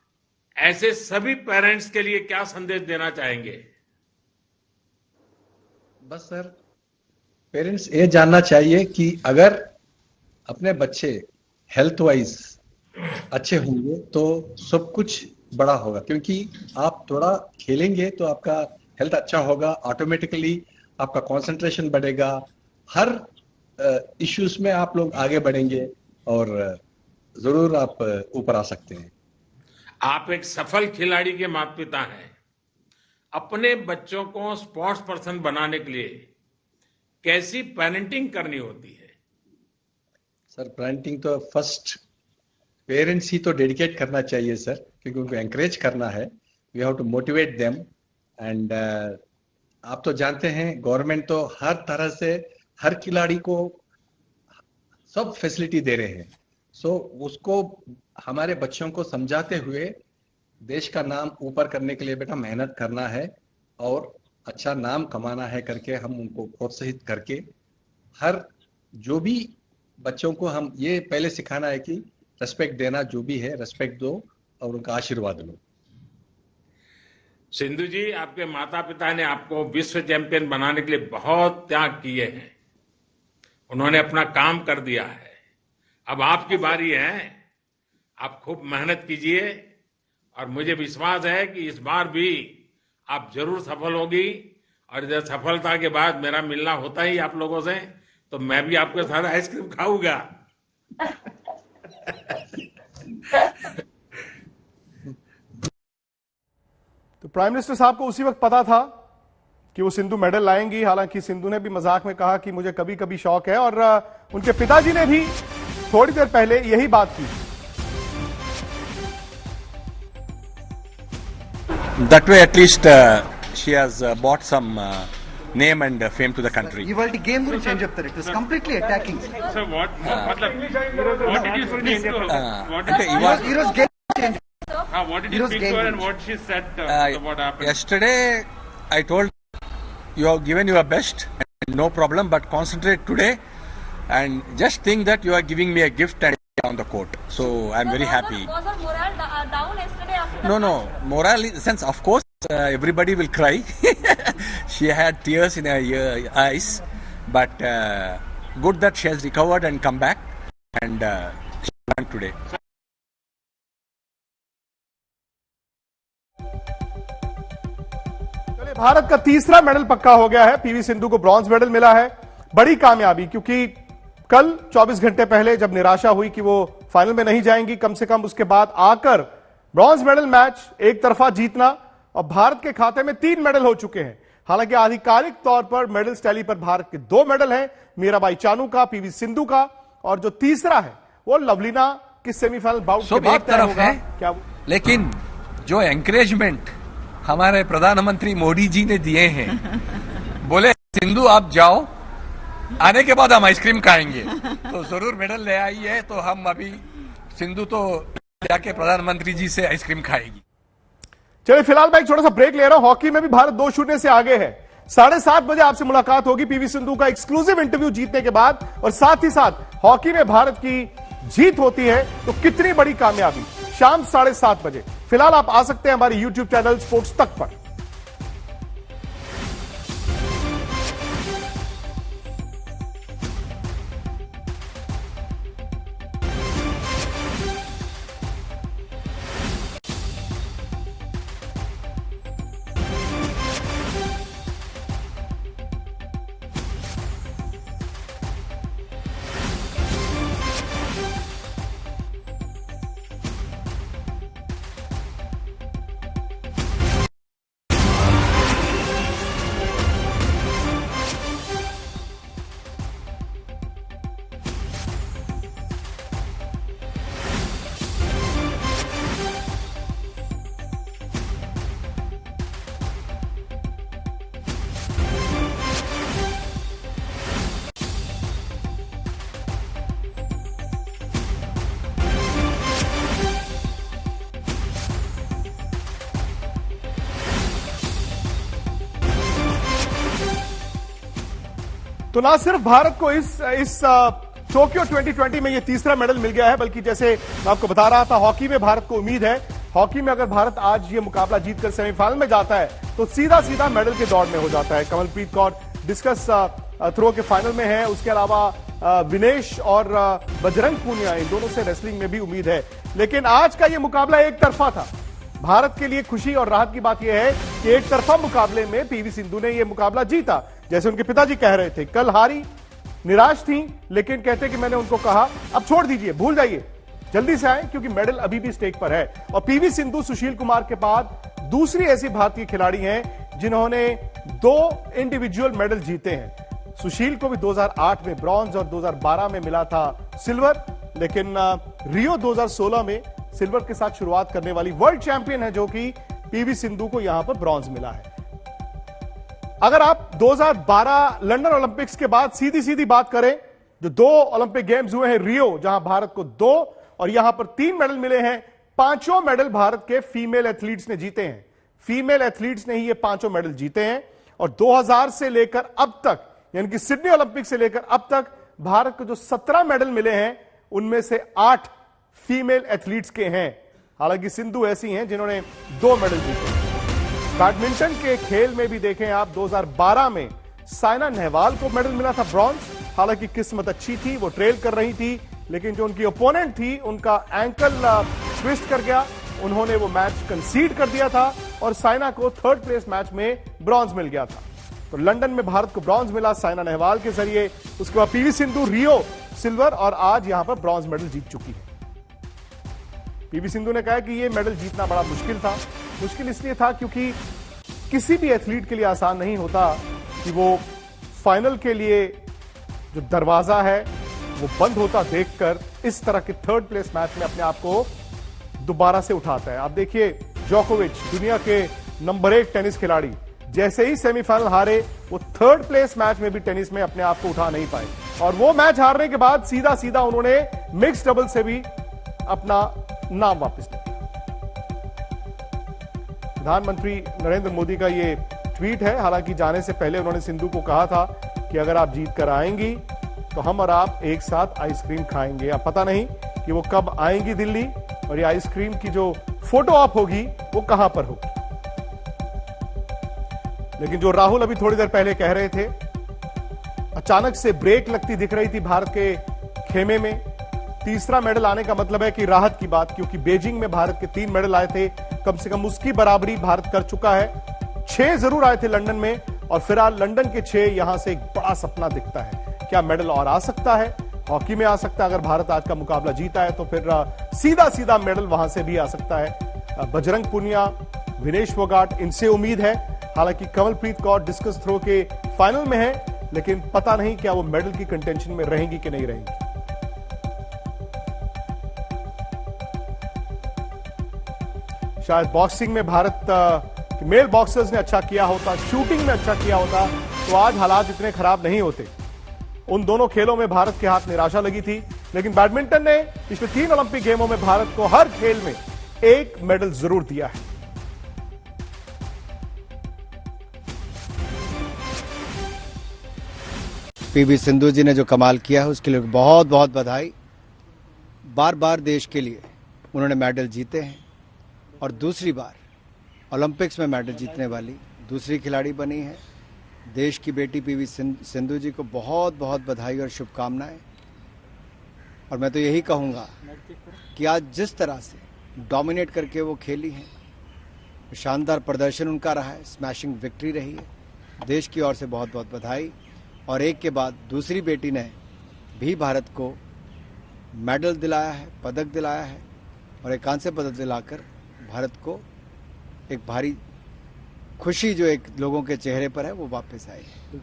ऐसे सभी पेरेंट्स के लिए क्या संदेश देना चाहेंगे? बस सर, पेरेंट्स ये जानना चाहिए कि अगर अपने बच्चे हेल्थ वाइज अच्छे होंगे तो सब कुछ बड़ा होगा, क्योंकि आप थोड़ा खेलेंगे तो आपका हेल्थ अच्छा होगा, ऑटोमेटिकली आपका कंसंट्रेशन बढ़ेगा, हर इश्यूज में आप लोग आगे बढ़ेंगे और जरूर आप ऊपर आ सकते हैं। आप एक सफल खिलाड़ी के माता पिता हैं, अपने बच्चों को स्पोर्ट्स पर्सन बनाने के लिए कैसी पेरेंटिंग करनी होती है? सर पेरेंटिंग तो फर्स्ट पेरेंट्स ही तो डेडिकेट करना चाहिए सर, क्योंकि उनको एंकरेज करना है। We have to motivate them, and आप तो जानते हैं गवर्नमेंट तो हर तरह से हर खिलाड़ी को सब फैसिलिटी दे रहे हैं। सो उसको हमारे बच्चों को समझाते हुए देश का नाम ऊपर करने के लिए बेटा मेहनत करना है, और अच्छा नाम कमाना है करके हम उनको प्रोत्साहित करके हर जो भी बच्चों को हम ये पहले सिखाना है कि रेस्पेक्ट देना, जो भी है रेस्पेक्ट दो और उनका आशीर्वाद लो। सिंधु जी, आपके माता पिता ने आपको विश्व चैंपियन बनाने के लिए बहुत त्याग किए हैं। उन्होंने अपना काम कर दिया है। अब आपकी बारी है। आप खूब मेहनत कीजिए और मुझे विश्वास है कि इस बार भी आप जरूर सफल होगी। और जब सफलता के बाद मेरा मिलना होता ही आप लोगों से, तो मैं भी आपके साथ आइसक्रीम खाऊंगा। तो प्राइम मिनिस्टर साहब को उसी वक्त पता था कि वो सिंधु मेडल लाएंगी। हालांकि सिंधु ने भी मजाक में कहा कि मुझे कभी कभी शौक है, और उनके पिताजी ने भी थोड़ी देर पहले यही बात की। That way, at least she has brought some name and fame to the country. ఇవాళ గేమ్ గురించి ఏం చెప్తారు? It was completely attacking. So what did you speak to her? ఈ రోజు game change. What did you speak to her and what she said? What happened? Yesterday, I told you have given your best, and no problem, but concentrate today and just think that you are giving me a gift and on the court. So I'm very happy. Was her morale down yesterday after the No, morale in the sense, of course, everybody will cry. She had tears in her eyes, but good that she has recovered and come back, and she won today. Bharat का तीसरा medal पक्का हो गया है। PV Sindhu को bronze medal मिला है। बड़ी कामयाबी, क्योंकि कल 24 घंटे पहले जब निराशा हुई कि वो फाइनल में नहीं जाएंगी, कम से कम उसके बाद आकर ब्रॉन्ज मेडल मैच एक तरफा जीतना, और भारत के खाते में 3 मेडल हो चुके हैं। हालांकि आधिकारिक तौर पर मेडल्स टैली पर भारत के 2 मेडल हैं, मीराबाई चानू का, पीवी सिंधु का, और जो तीसरा है वो लवलीना की सेमीफाइनल बाउट के बाद तय होगा। क्या लेकिन जो एंकरेजमेंट हमारे प्रधानमंत्री मोदी जी ने दिए हैं, बोले सिंधु आप जाओ, आने के बाद हम आइसक्रीम खाएंगे, तो जरूर मेडल ले आई है। तो हम अभी सिंधु तो जाके प्रधानमंत्री जी से आइसक्रीम खाएगी। चलिए फिलहाल मैं एक छोटा सा ब्रेक ले रहा हूं। हॉकी में भी भारत 2-0 से आगे है। 7:30 बजे आपसे मुलाकात होगी पीवी सिंधु का एक्सक्लूसिव इंटरव्यू जीतने के बाद, और साथ ही साथ हॉकी में भारत की जीत होती है तो कितनी बड़ी कामयाबी, शाम 7:30 बजे। फिलहाल आप आ सकते हैं हमारे यूट्यूब चैनल स्पोर्ट्स तक पर। तो ना सिर्फ भारत को इस टोक्यो 2020 में ये तीसरा मेडल मिल गया है, बल्कि जैसे मैं आपको बता रहा था, हॉकी में भारत को उम्मीद है। हॉकी में अगर भारत आज ये मुकाबला जीतकर सेमीफाइनल में जाता है तो सीधा सीधा मेडल के दौड़ में हो जाता है। कमलप्रीत कौर डिस्कस थ्रो के फाइनल में है। उसके अलावा विनेश और बजरंग पूनिया, इन दोनों से रेसलिंग में भी उम्मीद है। लेकिन आज का ये मुकाबला एक तरफा था। भारत के लिए खुशी और राहत की बात यह है कि एक तरफा मुकाबले में पीवी सिंधु ने यह मुकाबला जीता। जैसे उनके पिताजी कह रहे थे, कल हारी, निराश थी, लेकिन कहते कि मैंने उनको कहा अब छोड़ दीजिए, भूल जाइए, जल्दी से आए, क्योंकि मेडल अभी भी स्टेक पर है। और पीवी सिंधु सुशील कुमार के बाद दूसरी ऐसी भारतीय खिलाड़ी हैं जिन्होंने 2 इंडिविजुअल मेडल जीते हैं। सुशील को भी 2008 में ब्रॉन्ज और 2012 में मिला था सिल्वर, लेकिन रियो 2016 में सिल्वर के साथ शुरुआत करने वाली वर्ल्ड चैंपियन है जो कि पीवी सिंधु को यहां पर ब्रॉन्ज मिला है। अगर आप 2012 लंदन ओलंपिक्स के बाद सीधी सीधी बात करें, जो 2 ओलंपिक गेम्स हुए हैं, रियो जहां भारत को 2 और यहां पर 3 मेडल मिले हैं, 5 मेडल भारत के फीमेल एथलीट्स ने जीते हैं। फीमेल एथलीट्स ने ही ये 5 मेडल जीते हैं। और 2000 से लेकर अब तक, यानी कि सिडनी ओलंपिक से लेकर अब तक भारत को जो 17 मेडल मिले हैं उनमें से 8 फीमेल एथलीट्स के हैं। हालांकि सिंधु ऐसी हैं जिन्होंने 2 मेडल जीते। बैडमिंटन के खेल में भी देखें आप, 2012 में साइना नेहवाल को मेडल मिला था ब्रॉन्ज। हालांकि किस्मत अच्छी थी, वो ट्रेल कर रही थी, लेकिन जो उनकी ओपोनेंट थी उनका एंकल ट्विस्ट कर गया, उन्होंने वो मैच कंसीड कर दिया था और साइना को 3rd प्लेस मैच में ब्रॉन्ज मिल गया था। तो लंदन में भारत को ब्रॉन्ज मिला साइना नेहवाल के जरिए। उसके बाद पीवी सिंधु रियो सिल्वर और आज यहां पर ब्रॉन्ज मेडल जीत चुकी है। पीवी सिंधु ने कहा कि ये मेडल जीतना बड़ा मुश्किल था। मुश्किल इसलिए था क्योंकि किसी भी एथलीट के लिए आसान नहीं होता कि वो फाइनल के लिए जो दरवाजा है वो बंद होता देखकर इस तरह के 3rd प्लेस मैच में अपने आप को दोबारा से उठाता है। आप देखिए, जोकोविच दुनिया के नंबर 1 टेनिस खिलाड़ी जैसे ही सेमीफाइनल हारे, वो 3rd प्लेस मैच में भी टेनिस में अपने आप को उठा नहीं पाए और वो मैच हारने के बाद सीधा सीधा उन्होंने मिक्स डबल से भी अपना नाम वापस लिया। प्रधानमंत्री नरेंद्र मोदी का ये ट्वीट है। हालांकि जाने से पहले उन्होंने सिंधु को कहा था कि अगर आप जीत कर आएंगी तो हम और आप एक साथ आइसक्रीम खाएंगे। अब पता नहीं कि वो कब आएंगी दिल्ली और ये आइसक्रीम की जो फोटो ऑप होगी वो कहां पर होगी। लेकिन जो राहुल अभी थोड़ी देर पहले कह रहे थे, अचानक से ब्रेक लगती दिख रही थी भारत के खेमे में। तीसरा मेडल आने का मतलब है कि राहत की बात, क्योंकि बीजिंग में भारत के 3 मेडल आए थे, कम से कम उसकी बराबरी भारत कर चुका है। 6 जरूर आए थे लंदन में और फिलहाल लंदन के 6 यहां से एक बड़ा सपना दिखता है। क्या मेडल और आ सकता है? हॉकी में आ सकता है। अगर भारत आज का मुकाबला जीता है तो फिर सीधा सीधा मेडल वहां से भी आ सकता है। बजरंग पुनिया, विनेश फोगाट, इनसे उम्मीद है। हालांकि कमलप्रीत कौर डिस्कस थ्रो के फाइनल में है, लेकिन पता नहीं क्या वो मेडल की कंटेंशन में रहेंगी कि नहीं रहेंगी। शायद बॉक्सिंग में भारत के मेल बॉक्सर्स ने अच्छा किया होता, शूटिंग में अच्छा किया होता तो आज हालात इतने खराब नहीं होते। उन दोनों खेलों में भारत के हाथ निराशा लगी थी, लेकिन बैडमिंटन ने पिछले 3 ओलंपिक गेमों में भारत को हर खेल में 1 मेडल जरूर दिया है। पीवी सिंधु जी ने जो कमाल किया है उसके लिए बहुत बहुत बधाई। बार बार देश के लिए उन्होंने मेडल जीते हैं और दूसरी बार ओलंपिक्स में मेडल जीतने वाली दूसरी खिलाड़ी बनी है। देश की बेटी पीवी सिंधु जी को बहुत बहुत बधाई और शुभकामनाएं। और मैं तो यही कहूंगा कि आज जिस तरह से डोमिनेट करके वो खेली हैं, शानदार प्रदर्शन उनका रहा है, स्मैशिंग विक्ट्री रही है। देश की ओर से बहुत बहुत बधाई। और एक के बाद दूसरी बेटी ने भी भारत को मेडल दिलाया है, पदक दिलाया है और एक कांस्य पदक दिलाकर भारत को एक भारी खुशी जो एक लोगों के चेहरे पर है वो वापस आई है।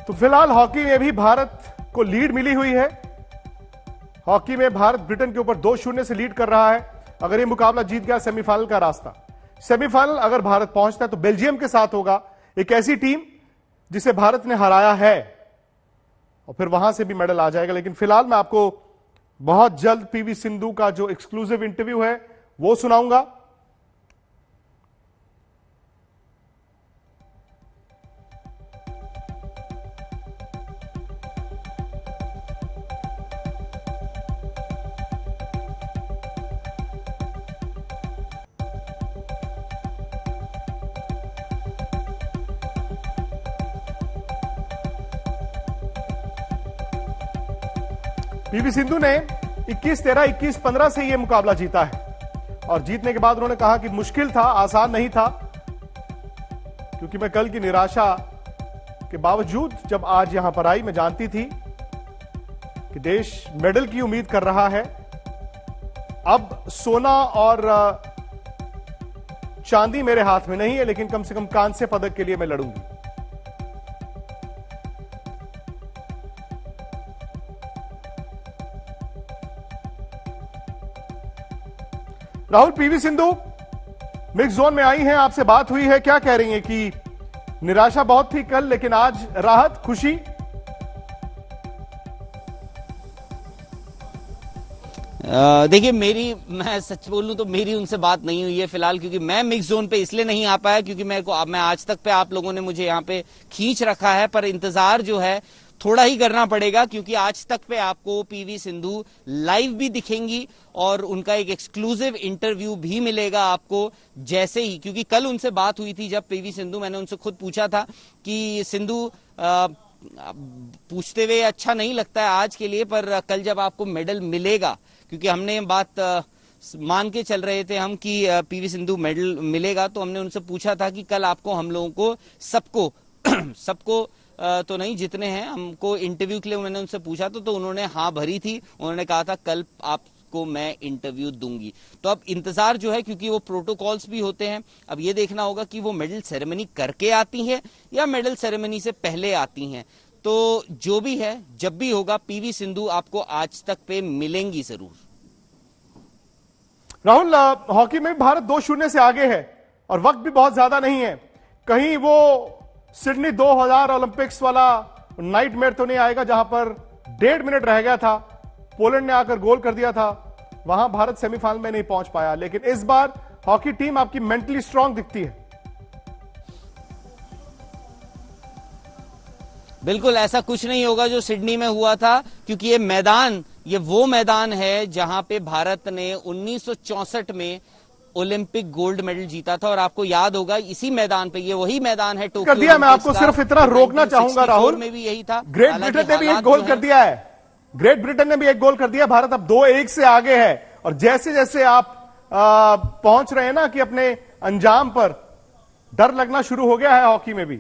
तो फिलहाल हॉकी में भी भारत को लीड मिली हुई है। हॉकी में भारत ब्रिटेन के ऊपर 2-0 से लीड कर रहा है। अगर ये मुकाबला जीत गया, सेमीफाइनल का रास्ता, सेमीफाइनल अगर भारत पहुंचता है तो बेल्जियम के साथ होगा, एक ऐसी टीम जिसे भारत ने हराया है, और फिर वहां से भी मेडल आ जाएगा। लेकिन फिलहाल मैं आपको बहुत जल्द पीवी सिंधु का जो एक्सक्लूसिव इंटरव्यू है वो सुनाऊंगा। पीवी सिंधु ने 21-13, 21-15 से यह मुकाबला जीता है और जीतने के बाद उन्होंने कहा कि मुश्किल था, आसान नहीं था, क्योंकि मैं कल की निराशा के बावजूद जब आज यहां पर आई, मैं जानती थी कि देश मेडल की उम्मीद कर रहा है। अब सोना और चांदी मेरे हाथ में नहीं है, लेकिन कम से कम कांस्य पदक के लिए मैं लड़ूंगी। राहुल, पीवी सिंधु मिक्स जोन में आई हैं, आपसे बात हुई है, क्या कह रही हैं कि निराशा बहुत थी कल, लेकिन आज राहत, खुशी? देखिए मैं सच बोलूं तो मेरी उनसे बात नहीं हुई है फिलहाल, क्योंकि मैं मिक्स जोन पे इसलिए नहीं आ पाया क्योंकि मैं आज तक पे आप लोगों ने मुझे यहाँ पे खींच रखा है, पर इंतजार जो है थोड़ा ही करना पड़ेगा, क्योंकि आज तक पे आपको पीवी सिंधु लाइव भी दिखेंगी और उनका एक एक्सक्लूसिव इंटरव्यू भी मिलेगा आपको जैसे ही, क्योंकि कल उनसे बात हुई थी जब पीवी सिंधु, मैंने उनसे खुद पूछा था कि सिंधु पूछते हुए अच्छा नहीं लगता है आज के लिए, पर कल जब आपको मेडल मिलेगा, क्योंकि हमने बात मान के चल रहे थे हम कि पीवी सिंधु मेडल मिलेगा, तो हमने उनसे पूछा था कि कल आपको हम लोगों को सबको तो नहीं जितने हैं हमको इंटरव्यू के लिए उन्होंने उनसे पूछा तो उन्होंने हाँ भरी थी, उन्होंने कहा था कल आपको मैं इंटरव्यू दूंगी। तो अब इंतजार जो है, क्योंकि वो प्रोटोकॉल्स भी होते हैं, अब ये देखना होगा कि वो मेडल सेरेमनी करके आती हैं या मेडल सेरेमनी से पहले आती हैं। तो जो भी है जब भी होगा पीवी सिंधु आपको आज तक पे मिलेंगी जरूर। राहुल, हॉकी में भारत 2-0 से आगे है और वक्त भी बहुत ज्यादा नहीं है, कहीं वो सिडनी 2000 ओलंपिक्स वाला नाइटमेयर तो नहीं आएगा जहां पर 1.5 मिनट रह गया था, पोलैंड ने आकर गोल कर दिया था, वहां भारत सेमीफाइनल में नहीं पहुंच पाया, लेकिन इस बार हॉकी टीम आपकी मेंटली स्ट्रांग दिखती है। बिल्कुल ऐसा कुछ नहीं होगा जो सिडनी में हुआ था, क्योंकि ये वो मैदान है जहां पे भारत ने 1964 में ओलंपिक गोल्ड मेडल जीता था, और आपको याद होगा इसी मैदान पे, ये वही मैदान है टोक्यो कर दिया। मैं आपको सिर्फ इतना रोकना चाहूंगा राहुल, में भी यही था, ग्रेट ब्रिटेन ने भी एक गोल कर दिया है, ग्रेट ब्रिटेन ने भी एक गोल कर दिया, भारत अब 2-1 से आगे है, और जैसे जैसे आप पहुंच रहे हैं ना कि अपने अंजाम पर, डर लगना शुरू हो गया है हॉकी में भी।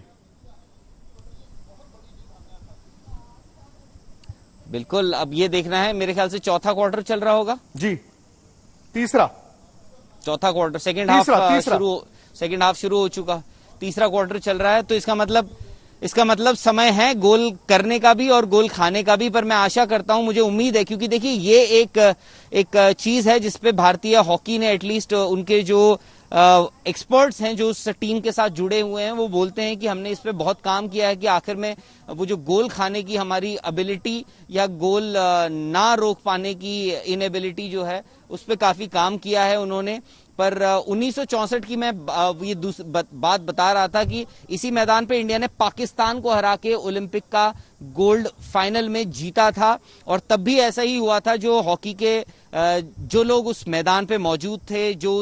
बिल्कुल, अब ये देखना है, मेरे ख्याल से चौथा क्वार्टर चल रहा होगा जी, तीसरा चौथा क्वार्टर, सेकंड हाफ शुरू हो चुका, तीसरा क्वार्टर चल रहा है, तो इसका मतलब समय है गोल करने का भी और गोल खाने का भी, पर मैं आशा करता हूं, मुझे उम्मीद है, क्योंकि देखिए ये एक चीज है जिसपे भारतीय हॉकी ने एटलीस्ट उनके जो एक्सपर्ट्स हैं जो उस टीम के साथ जुड़े हुए हैं वो बोलते हैं कि हमने इस पे बहुत काम किया है कि आखिर में वो जो गोल खाने की हमारी एबिलिटी या गोल ना रोक पाने की इनएबिलिटी जो है उस पे काफी काम किया है उन्होंने। पर 1964 की मैं ये बात बता रहा था कि इसी मैदान पे इंडिया ने पाकिस्तान को हरा के ओलंपिक का गोल्ड फाइनल में जीता था, और तब भी ऐसा ही हुआ था। जो हॉकी के जो लोग उस मैदान पे मौजूद थे, जो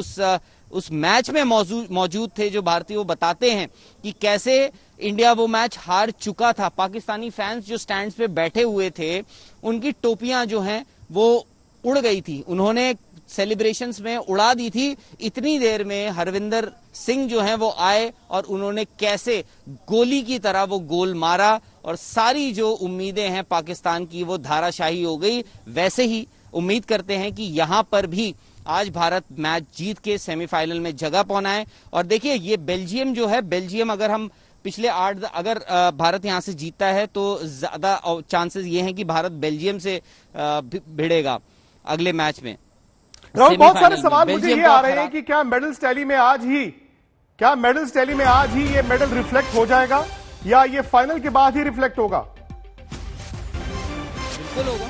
उस मैच में मौजूद थे, जो भारतीय, वो बताते हैं कि कैसे इंडिया वो मैच हार चुका था। पाकिस्तानी फैंस जो स्टैंड्स पे बैठे हुए थे उनकी टोपियां जो हैं वो उड़ गई थी, उन्होंने सेलिब्रेशंस में उड़ा दी थी। इतनी देर में हरविंदर सिंह जो हैं वो आए और उन्होंने कैसे गोली की तरह वो गोल मारा, और सारी जो उम्मीदें हैं पाकिस्तान की वो धाराशाही हो गई। वैसे ही उम्मीद करते हैं कि यहां पर भी आज भारत मैच जीत के सेमीफाइनल में जगह पाना है। और देखिए ये बेल्जियम जो है, बेल्जियम अगर हम पिछले अगर भारत यहां से जीतता है तो ज्यादा चांसेस ये हैं कि भारत बेल्जियम से भिड़ेगा अगले मैच में। राहुल, बहुत सारे सवाल मुझे ये आ रहे हैं कि क्या मेडल्स टैली में आज ही ये मेडल रिफ्लेक्ट हो जाएगा या ये फाइनल के बाद ही रिफ्लेक्ट होगा? बिल्कुल होगा,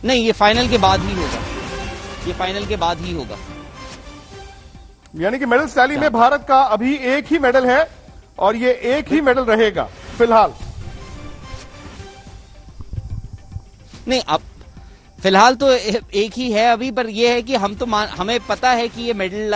नहीं ये फाइनल के बाद ही होगा, ये फाइनल के बाद ही होगा। यानी कि मेडल्स टैली में भारत का अभी एक ही मेडल है और ये एक ही मेडल रहेगा फिलहाल। नहीं, अब फिलहाल तो एक ही है अभी, पर यह है कि हमें पता है कि ये मेडल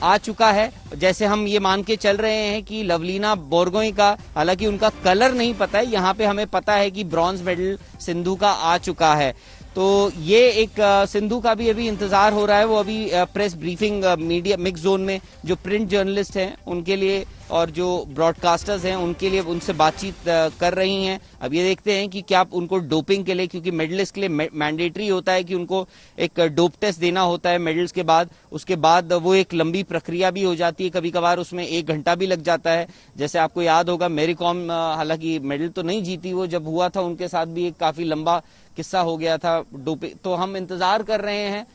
आ चुका है। जैसे हम ये मान के चल रहे हैं कि लवलीना बोरगोहेन का, हालांकि उनका कलर नहीं पता है, यहाँ पे हमें पता है कि ब्रॉन्ज मेडल सिंधु का आ चुका है। तो ये एक सिंधु का भी अभी इंतजार हो रहा है, वो अभी press briefing media mix zone में जो प्रिंट जर्नलिस्ट हैं उनके लिए और जो ब्रॉडकास्टर्स हैं उनके लिए उनसे बातचीत कर रही हैं। अब ये देखते हैं कि क्या उनको डोपिंग के लिए, क्योंकि मेडलिस्ट के लिए मैंडेटरी होता है कि उनको एक डोप टेस्ट देना होता है मेडल्स के बाद, उसके बाद वो एक लंबी प्रक्रिया भी हो जाती है, कभी कभार उसमें 1 घंटा भी लग जाता है। जैसे आपको याद होगा मैरी कॉम, हालांकि मेडल तो नहीं जीती, वो जब हुआ था उनके साथ भी एक काफी लंबा किस्सा हो गया था डोपिंग। तो हम इंतजार कर रहे हैं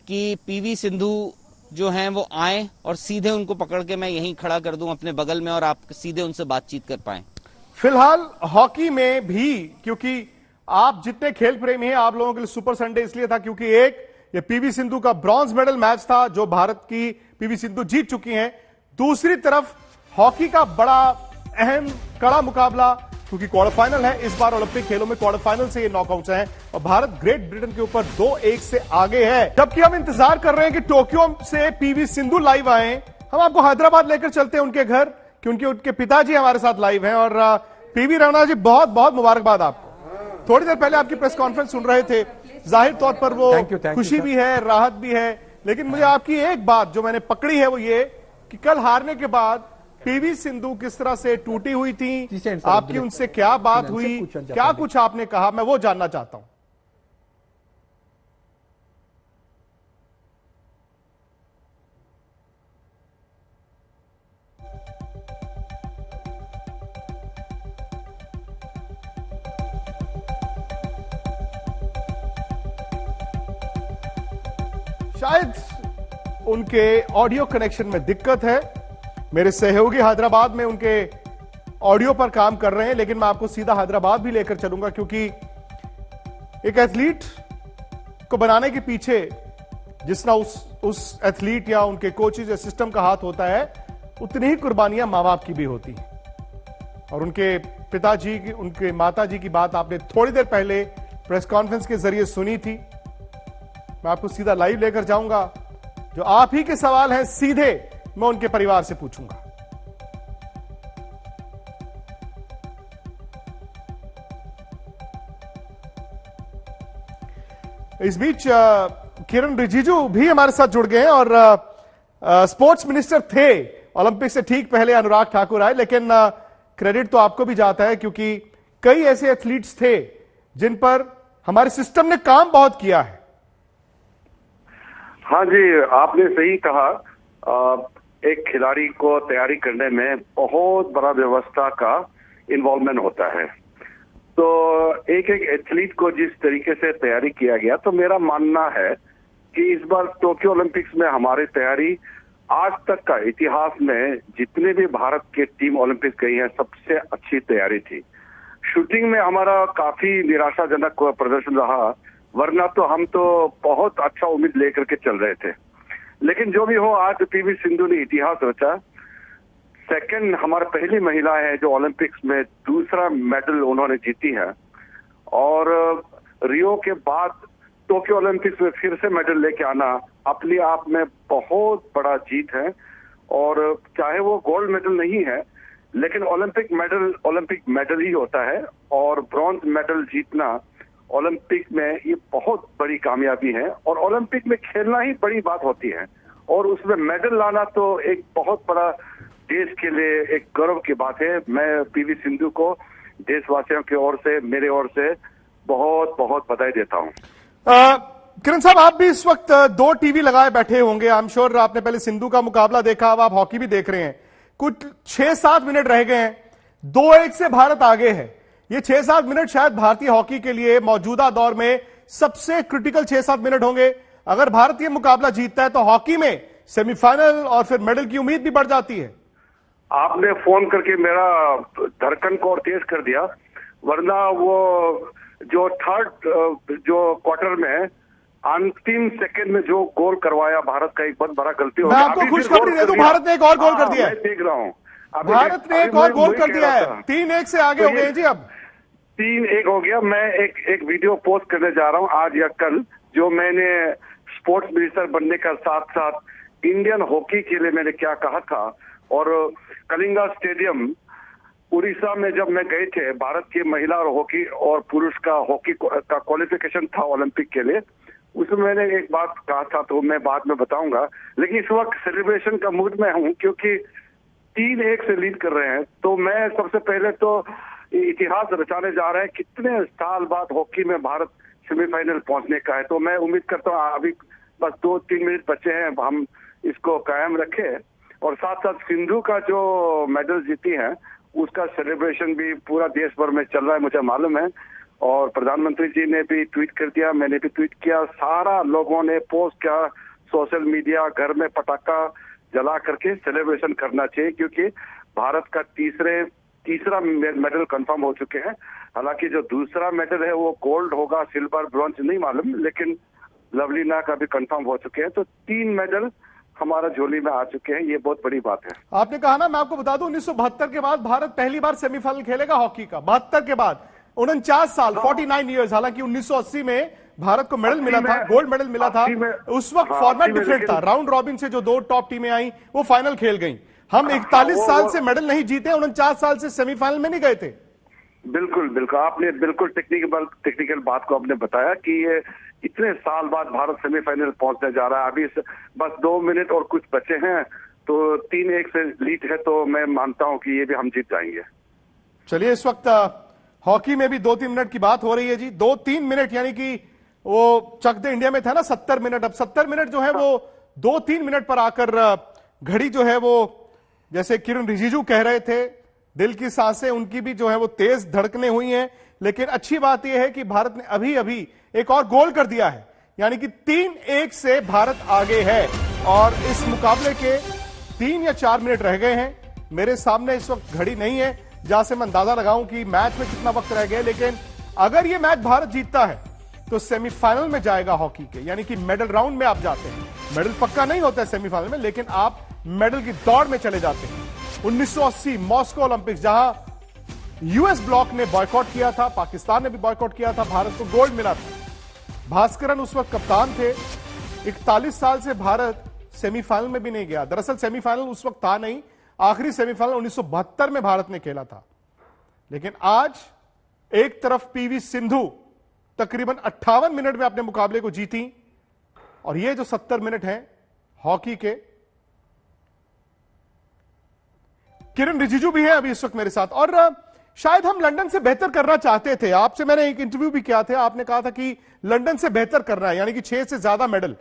कि पीवी सिंधु जो हैं वो आए और सीधे उनको पकड़ के मैं यहीं खड़ा कर दूं अपने बगल में और आप सीधे उनसे बातचीत कर पाएं। फिलहाल हॉकी में भी, क्योंकि आप जितने खेल प्रेमी हैं, आप लोगों के लिए सुपर संडे इसलिए था क्योंकि एक, ये पीवी सिंधु का ब्रॉन्ज मेडल मैच था जो भारत की पीवी सिंधु जीत चुकी हैं। दूसरी तरफ हॉकी का बड़ा अहम कड़ा मुकाबला, क्योंकि क्वार्टर फाइनल है इस बार ओलंपिक खेलों में, क्वार्टर फाइनल से ये नॉकआउट्स हैं और भारत ग्रेट ब्रिटेन के ऊपर 2-1 से आगे है। जबकि हम इंतजार कर रहे हैं कि टोक्यो से पीवी सिंधु लाइव आए। हम आपको हैदराबाद लेकर चलते हैं उनके घर, क्योंकि उनके पिताजी हमारे साथ लाइव हैं। और पीवी रमणा जी, बहुत बहुत मुबारकबाद आपको। थोड़ी देर पहले आपकी प्रेस कॉन्फ्रेंस सुन रहे थे, जाहिर तौर पर वो खुशी भी है, राहत भी है, लेकिन मुझे आपकी एक बात जो मैंने पकड़ी है वो ये कि कल हारने के बाद पीवी सिंधु किस तरह से टूटी हुई थी, आपकी उनसे क्या बात हुई, क्या कुछ आपने कहा, मैं वो जानना चाहता हूं। शायद उनके ऑडियो कनेक्शन में दिक्कत है। मेरे सहयोगी हैदराबाद में उनके ऑडियो पर काम कर रहे हैं, लेकिन मैं आपको सीधा हैदराबाद भी लेकर चलूंगा, क्योंकि एक एथलीट को बनाने के पीछे जिस तरह उस एथलीट या उनके कोचेज या सिस्टम का हाथ होता है, उतनी ही कुर्बानियां मां बाप की भी होती हैं। और उनके पिताजी की, उनके माताजी की बात आपने थोड़ी देर पहले प्रेस कॉन्फ्रेंस के जरिए सुनी थी। मैं आपको सीधा लाइव लेकर जाऊंगा। जो आप ही के सवाल हैं सीधे मैं उनके परिवार से पूछूंगा। इस बीच किरण रिजिजू भी हमारे साथ जुड़ गए हैं और स्पोर्ट्स मिनिस्टर थे ओलंपिक से ठीक पहले अनुराग ठाकुर आए, लेकिन क्रेडिट तो आपको भी जाता है क्योंकि कई ऐसे एथलीट्स थे जिन पर हमारे सिस्टम ने काम बहुत किया है। हाँ जी, आपने सही कहा। एक खिलाड़ी को तैयारी करने में बहुत बड़ा व्यवस्था का इन्वॉल्वमेंट होता है। तो एक एथलीट को जिस तरीके से तैयारी किया गया, तो मेरा मानना है कि इस बार टोक्यो ओलंपिक्स में हमारी तैयारी आज तक का इतिहास में जितने भी भारत के टीम ओलंपिक गई है सबसे अच्छी तैयारी थी। शूटिंग में हमारा काफी निराशाजनक प्रदर्शन रहा, वरना तो हम तो बहुत अच्छा उम्मीद लेकर के चल रहे थे। लेकिन जो भी हो, आज पीवी सिंधु ने इतिहास रचा। सेकंड हमारी पहली महिला है जो ओलंपिक्स में दूसरा मेडल उन्होंने जीती है, और रियो के बाद टोक्यो ओलंपिक्स में फिर से मेडल लेके आना अपने आप में बहुत बड़ा जीत है। और चाहे वो गोल्ड मेडल नहीं है, लेकिन ओलंपिक मेडल ही होता है, और ब्रॉन्ज मेडल जीतना ओलंपिक में ये बहुत बड़ी कामयाबी है। और ओलंपिक में खेलना ही बड़ी बात होती है, और उसमें मेडल लाना तो एक बहुत बड़ा देश के लिए एक गर्व की बात है। मैं पीवी सिंधु को देशवासियों की ओर से, मेरे ओर से बहुत बहुत बधाई देता हूं। किरण साहब, आप भी इस वक्त 2 टीवी लगाए बैठे होंगे। आई एम श्योर आपने पहले सिंधु का मुकाबला देखा, अब आप हॉकी भी देख रहे हैं। कुछ 6-7 मिनट रह गए हैं, 2-1 से भारत आगे है। ये 6-7 मिनट शायद भारतीय हॉकी के लिए मौजूदा दौर में सबसे क्रिटिकल 6-7 मिनट होंगे। अगर भारत ये मुकाबला जीतता है तो हॉकी में सेमीफाइनल और फिर मेडल की उम्मीद भी बढ़ जाती है। आपने फोन करके मेरा धड़कन को और तेज कर दिया, वरना वो जो थर्ड जो क्वार्टर में अंतिम सेकंड में जो गोल करवाया भारत का, एक बहुत बड़ा गलती हो गया। मैं आपको खुशखबरी दे दूं, भारत ने एक और गोल कर दिया है। मैं देख रहा हूँ, भारत ने एक और गोल कर दिया है। 3-1 से आगे हो गए जी। अब 3-1 हो गया। मैं एक वीडियो पोस्ट करने जा रहा हूँ आज या कल, जो मैंने स्पोर्ट्स मिनिस्टर बनने का साथ साथ इंडियन हॉकी के लिए मैंने क्या कहा था। और कलिंगा स्टेडियम उड़ीसा में जब मैं गए थे, भारत की महिला और हॉकी और पुरुष का हॉकी का क्वालिफिकेशन था ओलंपिक के लिए, उसमें मैंने एक बात कहा था, तो मैं बाद में बताऊंगा। लेकिन इस वक्त सेलिब्रेशन का मूड में हूं क्योंकि 3-1 से लीड कर रहे हैं। तो मैं सबसे पहले तो इतिहास रचाने जा रहे हैं, कितने साल बाद हॉकी में भारत सेमीफाइनल पहुंचने का है। तो मैं उम्मीद करता हूँ अभी बस 2-3 मिनट बचे हैं, हम इसको कायम रखें। और साथ साथ सिंधु का जो मेडल जीती है उसका सेलिब्रेशन भी पूरा देश भर में चल रहा है, मुझे मालूम है। और प्रधानमंत्री जी ने भी ट्वीट कर दिया, मैंने भी ट्वीट किया, सारा लोगों ने पोस्ट किया सोशल मीडिया, घर में पटाखा जला करके सेलिब्रेशन करना चाहिए, क्योंकि भारत का तीसरे तीसरा मेडल कंफर्म हो चुके हैं। हालांकि जो दूसरा मेडल है वो गोल्ड होगा, सिल्वर, ब्रॉन्ज नहीं मालूम, लेकिन लवलीना का भी कंफर्म हो चुके हैं। तो 3 मेडल हमारा झोली में आ चुके हैं, ये बहुत बड़ी बात है। आपने कहा ना, मैं आपको बता दूं 1972 के बाद भारत पहली बार सेमीफाइनल खेलेगा हॉकी का। 72 के बाद 49 साल, 49 ईयर्स। हालांकि 1980 में भारत को मेडल मिला था, गोल्ड मेडल मिला था। उस वक्त फॉर्मेट डिफरेंट था, राउंड रॉबिन से जो 2 टॉप टीमें आई वो फाइनल खेल गई। हम 41 साल से मेडल नहीं जीते, 49 साल से सेमीफाइनल में नहीं गए थे। बिल्कुल बिल्कुल, आपने बिल्कुल टेक्निकल बात को आपने बताया कि ये इतने साल बाद भारत सेमीफाइनल पहुंचने जा रहा है। अभी बस 2 मिनट और कुछ बचे हैं, तो 3-1 से लीड है, तो मैं मानता हूं कि ये भी हम जीत जाएंगे। चलिए, इस वक्त हॉकी में भी 2-3 मिनट की बात हो रही है जी। 2-3 मिनट, यानी कि वो चक दे इंडिया में था ना 70 मिनट, अब 70 मिनट जो है वो 2-3 मिनट पर आकर घड़ी जो है वो, जैसे किरण रिजिजू कह रहे थे, दिल की सांसें उनकी भी जो है वो तेज धड़कने हुई हैं। लेकिन अच्छी बात यह है कि भारत ने अभी अभी एक और गोल कर दिया है, यानी कि 3-1 से भारत आगे है। और इस मुकाबले के 3 या 4 मिनट रह गए हैं। मेरे सामने इस वक्त घड़ी नहीं है जहां से मैं अंदाजा लगाऊं कि मैच में कितना वक्त रह गया, लेकिन अगर यह मैच भारत जीतता है तो सेमीफाइनल में जाएगा हॉकी के, यानी कि मेडल राउंड में आप जाते हैं। मेडल पक्का नहीं होता है सेमीफाइनल में, लेकिन आप मेडल की दौड़ में चले जाते हैं। 1980 मॉस्को ओलंपिक्स, जहां यूएस ब्लॉक ने बॉयकॉट किया था, पाकिस्तान ने भी बॉयकॉट किया था, भारत को गोल्ड मिला था। भास्करन उस वक्त कप्तान थे। 41 साल से भारत सेमीफाइनल में भी नहीं गया। दरअसल सेमीफाइनल उस वक्त था नहीं, आखिरी सेमीफाइनल 1972 में भारत ने खेला था। लेकिन आज एक तरफ पीवी सिंधु तकरीबन 58 मिनट में अपने मुकाबले को जीती, और ये जो 70 मिनट हैं हॉकी के, किरण रिजिजू भी है अभी इस वक्त मेरे साथ। और शायद हम लंदन से बेहतर करना चाहते थे। आपसे मैंने एक इंटरव्यू भी किया था, आपने कहा था कि लंदन से बेहतर करना है, यानी कि 6 से ज्यादा मेडल।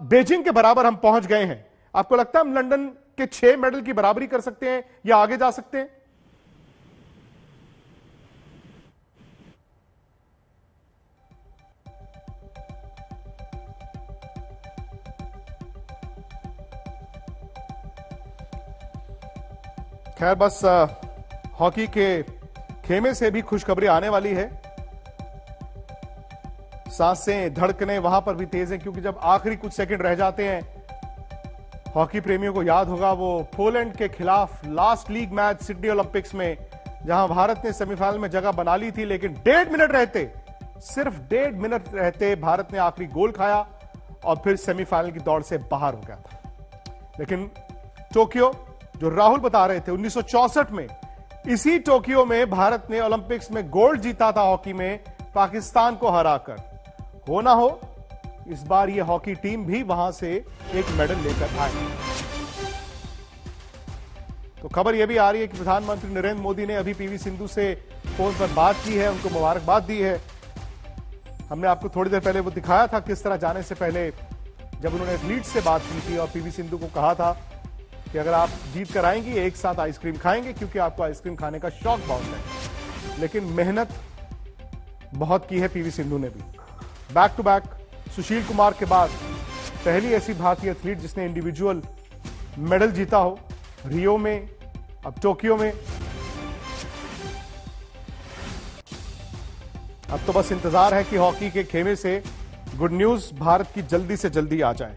बीजिंग के बराबर हम पहुंच गए हैं। आपको लगता है हम लंदन के 6 मेडल की बराबरी कर सकते हैं या आगे जा सकते हैं? खैर, बस हॉकी के खेमे से भी खुशखबरी आने वाली है। सांसें, धड़कनें वहां पर भी तेज हैं, क्योंकि जब आखिरी कुछ सेकंड रह जाते हैं, हॉकी प्रेमियों को याद होगा वो पोलैंड के खिलाफ last league match Sydney Olympics में, जहां भारत ने सेमीफाइनल में जगह बना ली थी, लेकिन 1.5 मिनट रहते, सिर्फ 1.5 मिनट रहते भारत ने आखिरी गोल खाया और फिर सेमीफाइनल की दौड़ से बाहर हो गया था। लेकिन टोक्यो, जो राहुल बता रहे थे, 1964 में इसी टोक्यो में भारत ने ओलंपिक्स में गोल्ड जीता था हॉकी में, पाकिस्तान को हराकर। हो ना हो, इस बार यह हॉकी टीम भी वहां से एक मेडल लेकर आए। तो खबर यह भी आ रही है कि प्रधानमंत्री नरेंद्र मोदी ने अभी पीवी सिंधु से फोन पर बात की है, उनको मुबारकबाद दी है। हमने आपको थोड़ी देर पहले वो दिखाया था किस तरह जाने से पहले जब उन्होंने एथलीट से बात की थी और पीवी सिंधु को कहा था कि अगर आप जीत कर आएंगी एक साथ आइसक्रीम खाएंगे, क्योंकि आपको आइसक्रीम खाने का शौक बहुत है। लेकिन मेहनत बहुत की है पीवी सिंधु ने भी। Back to back Sushil Kumar के बाद पहली ऐसी भारतीय एथलीट जिसने इंडिविजुअल मेडल जीता हो, रियो में, अब टोक्यो में। अब तो बस इंतजार है कि हॉकी के खेमे से गुड न्यूज भारत की जल्दी से जल्दी आ जाए।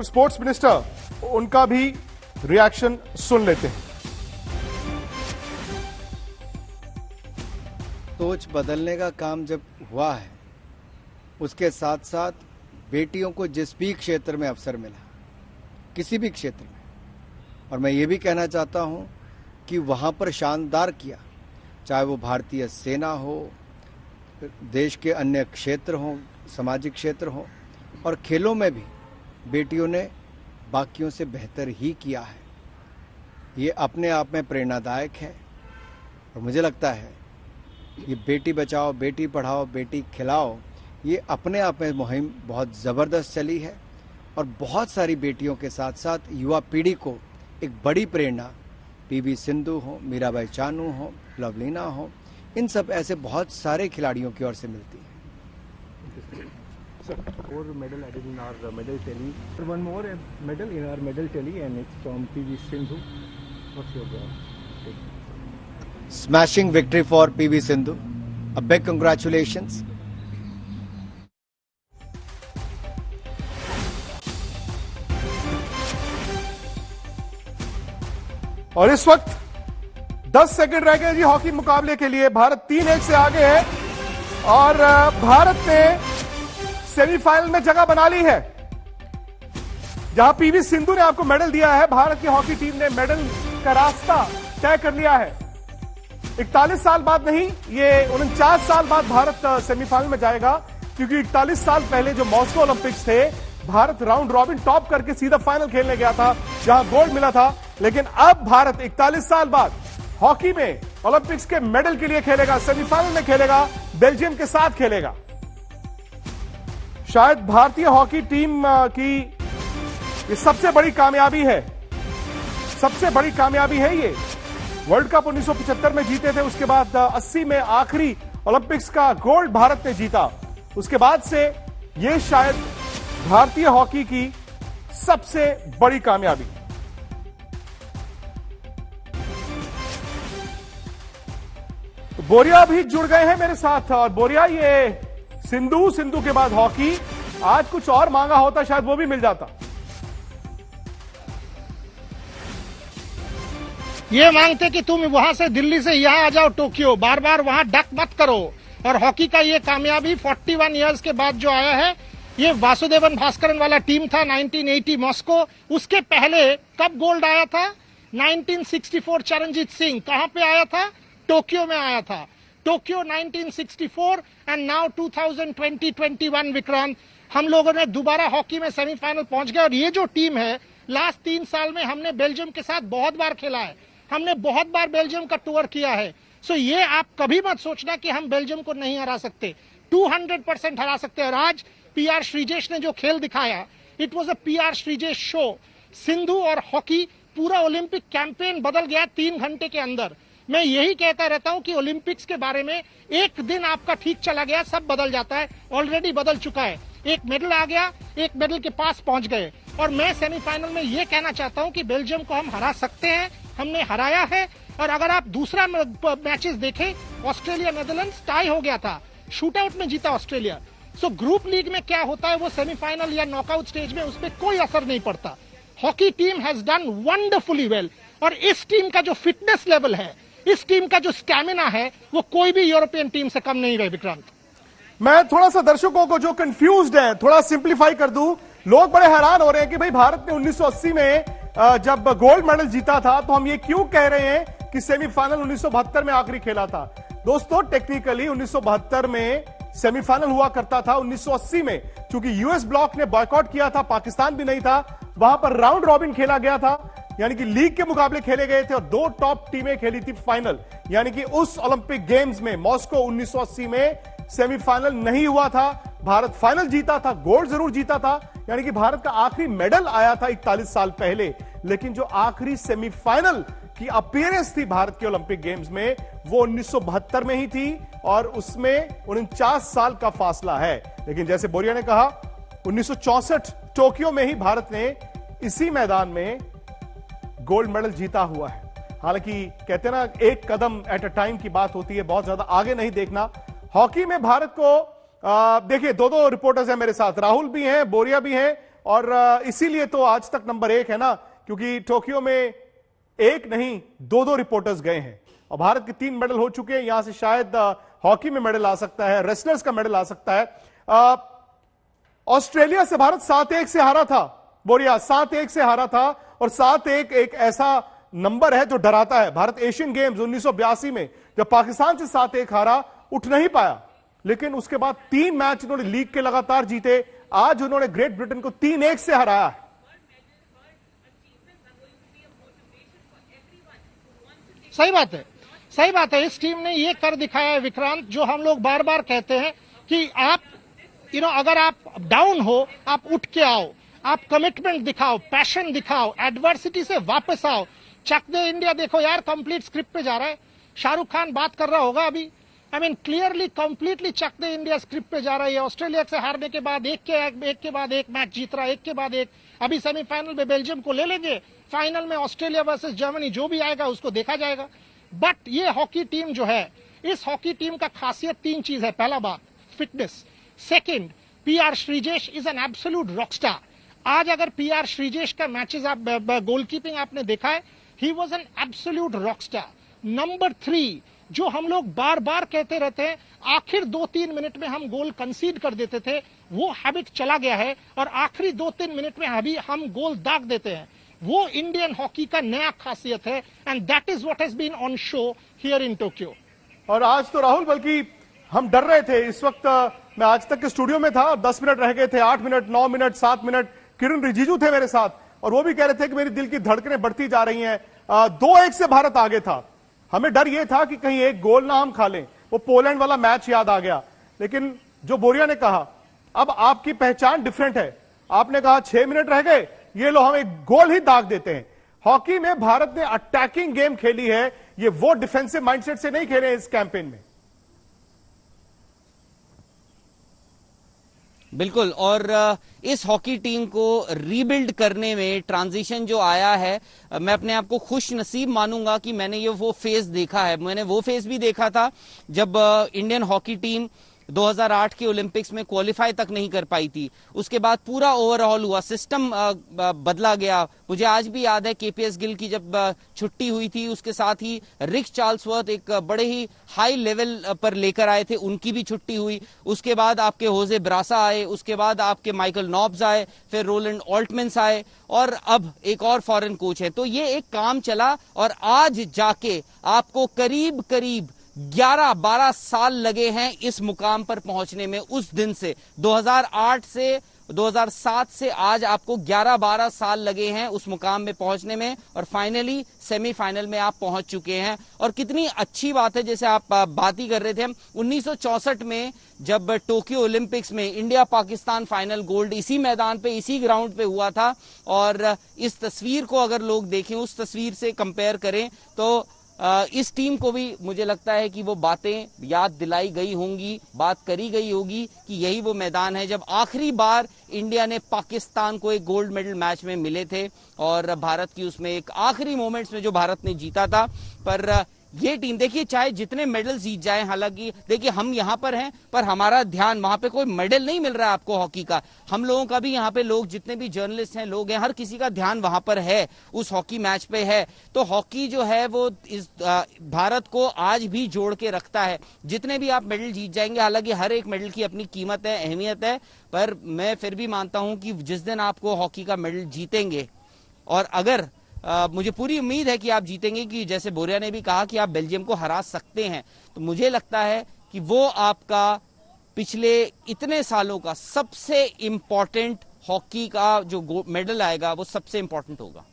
स्पोर्ट्स मिनिस्टर, उनका भी रिएक्शन सुन लेते हैं। सोच बदलने का काम जब हुआ है, उसके साथ साथ बेटियों को जिस भी क्षेत्र में अवसर मिला, किसी भी क्षेत्र में, और मैं ये भी कहना चाहता हूं कि वहां पर शानदार किया, चाहे वो भारतीय सेना हो, देश के अन्य क्षेत्र हों, सामाजिक क्षेत्र हो और खेलों में भी बेटियों ने बाकियों से बेहतर ही किया है। ये अपने आप में प्रेरणादायक है और मुझे लगता है ये बेटी बचाओ, बेटी पढ़ाओ, बेटी खिलाओ, ये अपने आप में मुहिम बहुत ज़बरदस्त चली है और बहुत सारी बेटियों के साथ साथ युवा पीढ़ी को एक बड़ी प्रेरणा पीवी सिंधु हो, मीराबाई चानू हो, लवलीना हो, इन सब ऐसे बहुत सारे खिलाड़ियों की ओर से मिलती है। Sir, 4 medal added in our medal tally. One more medal in our medal tally, and it's from PV Sindhu. What's your take? Smashing victory for PV Sindhu. A big congratulations. और इस वक्त 10 सेकंड रह गए जी hockey मुकाबले के लिए। भारत 3-1 से आगे है और भारत ने सेमीफाइनल में जगह बना ली है। जहां पीवी सिंधु ने आपको मेडल दिया है, भारत की हॉकी टीम ने मेडल का रास्ता तय कर लिया है। 41 साल बाद नहीं, ये 49 साल बाद भारत सेमीफाइनल में जाएगा, क्योंकि 41 साल पहले जो मॉस्को ओलंपिक्स थे, भारत राउंड रॉबिन टॉप करके सीधा फाइनल खेलने गया था, जहां गोल्ड मिला था। लेकिन अब भारत 41 साल बाद हॉकी में ओलंपिक्स के मेडल के लिए खेलेगा, सेमीफाइनल में खेलेगा, बेल्जियम के साथ खेलेगा। शायद भारतीय हॉकी टीम की ये सबसे बड़ी कामयाबी है, सबसे बड़ी कामयाबी है ये। वर्ल्ड कप 1975 में जीते थे, उसके बाद 80 में आखिरी ओलंपिक्स का गोल्ड भारत ने जीता। उसके बाद से ये शायद भारतीय हॉकी की सबसे बड़ी कामयाबी। बोरिया भी जुड़ गए हैं मेरे साथ। और बोरिया, ये सिंधु के बाद हॉकी, आज कुछ और मांगा होता शायद वो भी मिल जाता। ये मांगते कि तुम वहां से दिल्ली से यहां आ जाओ टोक्यो, बार बार वहां डक मत करो। और हॉकी का ये कामयाबी 41 इयर्स के बाद जो आया है, ये वासुदेवन भास्करन वाला टीम था 1980 मॉस्को। उसके पहले कब गोल्ड आया था? 1964 चरणजीत सिंह कहां पे आया था? टोक्यो में आया था। टोक्यो 1964 एंड नाउ 2020-21 विक्रांत, हम लोगों ने दोबारा हॉकी में सेमीफाइनल पहुंच गए। और ये जो टीम है, लास्ट 3 साल में हमने बेल्जियम के साथ बहुत बार खेला है, हमने बहुत बार बेल्जियम का टूर किया है। सो ये आप कभी मत सोचना कि हम बेल्जियम को नहीं हरा सकते, 200% हरा सकते हैं। और आज पीआर श्रीजेश ने जो खेल दिखाया, it was a PR Sreejesh show. Sindhu और हॉकी, पूरा ओलंपिक कैंपेन बदल गया 3 घंटे के अंदर। मैं यही कहता रहता हूं कि ओलंपिक्स के बारे में एक दिन आपका ठीक चला गया, सब बदल जाता है। ऑलरेडी बदल चुका है, एक मेडल आ गया, एक मेडल के पास पहुंच गए। और मैं सेमीफाइनल में ये कहना चाहता हूं कि बेल्जियम को हम हरा सकते हैं, हमने हराया है। और अगर आप दूसरा मैचेस देखें, ऑस्ट्रेलिया नेदरलैंड्स टाई हो गया था, शूटआउट में जीता ऑस्ट्रेलिया। सो ग्रुप लीग में क्या होता है, वो सेमीफाइनल या नॉकआउट स्टेज में उस पर कोई असर नहीं पड़ता। Hockey team has done wonderfully well. और इस टीम का जो फिटनेस लेवल है, इस टीम का जो स्टैमिना है, वो कोई भी यूरोपियन टीम से कम नहीं रहे विक्रांत। मैं थोड़ा सा दर्शकों को जो कंफ्यूज्ड है थोड़ा सिंप्लीफाई कर दूं। लोग बड़े हैरान हो रहे हैं कि भाई भारत ने 1980 में जब गोल्ड मेडल जीता था, तो हम ये क्यों कह रहे हैं कि सेमीफाइनल 1972 में आखिरी खेला था। दोस्तों, टेक्निकली 1972 में सेमीफाइनल हुआ करता था। 1980 में चूंकि यूएस ब्लॉक ने बॉयकॉट किया था, पाकिस्तान भी नहीं था, वहां पर राउंड रॉबिन खेला गया था, यानी कि लीग के मुकाबले खेले गए थे और 2 टॉप टीमें खेली थी फाइनल। यानी कि उस ओलंपिक गेम्स में मॉस्को 1980 में सेमीफाइनल नहीं हुआ था, भारत फाइनल जीता था, गोल्ड जरूर जीता था। यानी कि भारत का आखिरी मेडल आया था 41 साल पहले। लेकिन जो आखिरी सेमीफाइनल की अपीयरेंस थी भारत के ओलंपिक गेम्स में, वो 1972 में ही थी और उसमें 49 साल का फासला है। लेकिन जैसे बोरिया ने कहा, 1964 टोक्यो में ही भारत ने इसी मैदान में गोल्ड मेडल जीता हुआ है। हालांकि कहते ना, एक कदम एट अ टाइम की बात होती है, बहुत ज्यादा आगे नहीं देखना। हॉकी में भारत को देखिए, 2 रिपोर्टर्स हैं मेरे साथ, राहुल भी हैं, बोरिया भी हैं, और इसीलिए तो आज तक नंबर 1 है ना, क्योंकि टोक्यो में 1 नहीं 2 रिपोर्टर्स गए हैं और भारत के 3 मेडल हो चुके हैं। यहां से शायद हॉकी में मेडल आ सकता है, रेसलर्स का मेडल आ सकता है। ऑस्ट्रेलिया से भारत 7-1 से हारा था, बोरिया 7-1 से हारा था। और 7-1 एक ऐसा नंबर है जो डराता है। भारत एशियन गेम्स 1982 में जब पाकिस्तान से 7-1 हारा, उठ नहीं पाया। लेकिन उसके बाद 3 मैच उन्होंने लीग के लगातार जीते। आज उन्होंने ग्रेट ब्रिटेन को 3-1 से हराया है। सही बात है, सही बात है। इस टीम ने ये कर दिखाया है विक्रांत, जो हम लोग बार बार कहते हैं कि आप अगर आप डाउन हो, आप उठ के आओ, आप कमिटमेंट दिखाओ, पैशन दिखाओ, एडवर्सिटी से वापस आओ। चक दे इंडिया देखो यार, कंप्लीट स्क्रिप्ट पे जा रहा है। शाहरुख खान बात कर रहा होगा अभी। I mean clearly completely Chak De India script पे जा रहा है। ऑस्ट्रेलिया से हारने के बाद एक के बाद एक मैच जीत रहा है, एक के बाद एक। अभी सेमीफाइनल में बेल्जियम को ले लेंगे, फाइनल में ऑस्ट्रेलिया वर्सेस जर्मनी, जो भी आएगा उसको देखा जाएगा। बट ये हॉकी टीम जो है, इस हॉकी टीम का खासियत 3 चीज है। पहला बात fitness, second PR Sreejesh is an absolute Rockstar. आज अगर पीआर श्रीजेश का मैचेस आप गोलकीपिंग आपने देखा है, he was an absolute Rockstar. Number 3, जो हम लोग बार बार कहते रहते हैं, आखिर 2-3 मिनट में हम गोल कंसीड कर देते थे, वो हैबिट चला गया है और आखिरी 2-3 मिनट में अभी हम गोल दाग देते हैं। वो इंडियन हॉकी का नया खासियत है, and that is what has been on show here in Tokyo. और आज तो राहुल, बल्कि हम डर रहे थे। इस वक्त मैं आज तक के स्टूडियो में था और 10 मिनट रह गए थे, 8 मिनट, 9 मिनट, 7 मिनट। किरण रिजिजू थे मेरे साथ और वो भी कह रहे थे कि मेरी दिल की धड़कनें बढ़ती जा रही हैं। 2-1 से भारत आगे था। हमें डर यह था कि कहीं एक गोल ना हम खा लें। वो पोलैंड वाला मैच याद आ गया। लेकिन जो बोरिया ने कहा, अब आपकी पहचान डिफरेंट है। आपने कहा 6 मिनट रह गए, ये लो हम एक गोल ही दाग देते हैं। हॉकी में भारत ने अटैकिंग गेम खेली है, ये वो डिफेंसिव माइंडसेट से नहीं खेले इस कैंपेन में। बिल्कुल, और इस हॉकी टीम को रीबिल्ड करने में ट्रांजिशन जो आया है, मैं अपने आप को खुश नसीब मानूंगा कि मैंने ये वो फेज देखा है। मैंने वो फेज भी देखा था जब इंडियन हॉकी टीम 2008 के ओलंपिक्स में क्वालिफाई तक नहीं कर पाई थी। उसके बाद पूरा ओवरऑल हुआ, सिस्टम बदला गया। मुझे आज भी याद है केपीएस गिल की जब छुट्टी हुई थी, उसके साथ ही रिक चार्ल्सवर्थ एक बड़े ही हाई लेवल पर लेकर आए थे, उनकी भी छुट्टी हुई। उसके बाद आपके होजे ब्रासा आए, उसके बाद आपके माइकल नॉब्स आए, फिर रोलैंड ऑल्टमेंस आए और अब एक और फॉरेन कोच है। तो ये एक काम चला और आज जाके आपको करीब करीब 11-12 साल लगे हैं इस मुकाम पर पहुंचने में। उस दिन से 2008 से 2007 से आज आपको 11-12 साल लगे हैं उस मुकाम में पहुंचने में और फाइनली सेमीफाइनल में आप पहुंच चुके हैं। और कितनी अच्छी बात है, जैसे आप बात ही कर रहे थे, हम 1964 में जब टोक्यो ओलंपिक्स में इंडिया पाकिस्तान फाइनल गोल्ड इसी मैदान पे, इसी ग्राउंड पे हुआ था। और इस तस्वीर को अगर लोग देखें, उस तस्वीर से कंपेयर करें तो इस टीम को भी मुझे लगता है कि वो बातें याद दिलाई गई होंगी, बात करी गई होगी कि यही वो मैदान है जब आखिरी बार इंडिया ने पाकिस्तान को एक गोल्ड मेडल मैच में मिले थे और भारत की उसमें एक आखिरी मोमेंट्स में जो भारत ने जीता था। पर ये टीम देखिए, चाहे जितने मेडल जीत जाए, हालांकि देखिए हम यहाँ पर हैं पर हमारा ध्यान वहां पे कोई मेडल नहीं मिल रहा है आपको हॉकी का। हम लोगों का भी यहाँ पे, लोग जितने भी जर्नलिस्ट हैं, लोग हैं, हर किसी का ध्यान वहां पर है, उस हॉकी मैच पे है। तो हॉकी जो है वो इस भारत को आज भी जोड़ के रखता है। जितने भी आप मेडल जीत जाएंगे, हालांकि हर एक मेडल की अपनी कीमत है, अहमियत है, पर मैं फिर भी मानता हूं कि जिस दिन आपको हॉकी का मेडल जीतेंगे, और अगर मुझे पूरी उम्मीद है कि आप जीतेंगे, कि जैसे बोरिया ने भी कहा कि आप बेल्जियम को हरा सकते हैं, तो मुझे लगता है कि वो आपका पिछले इतने सालों का सबसे इंपॉर्टेंट हॉकी का जो मेडल आएगा वो सबसे इंपॉर्टेंट होगा।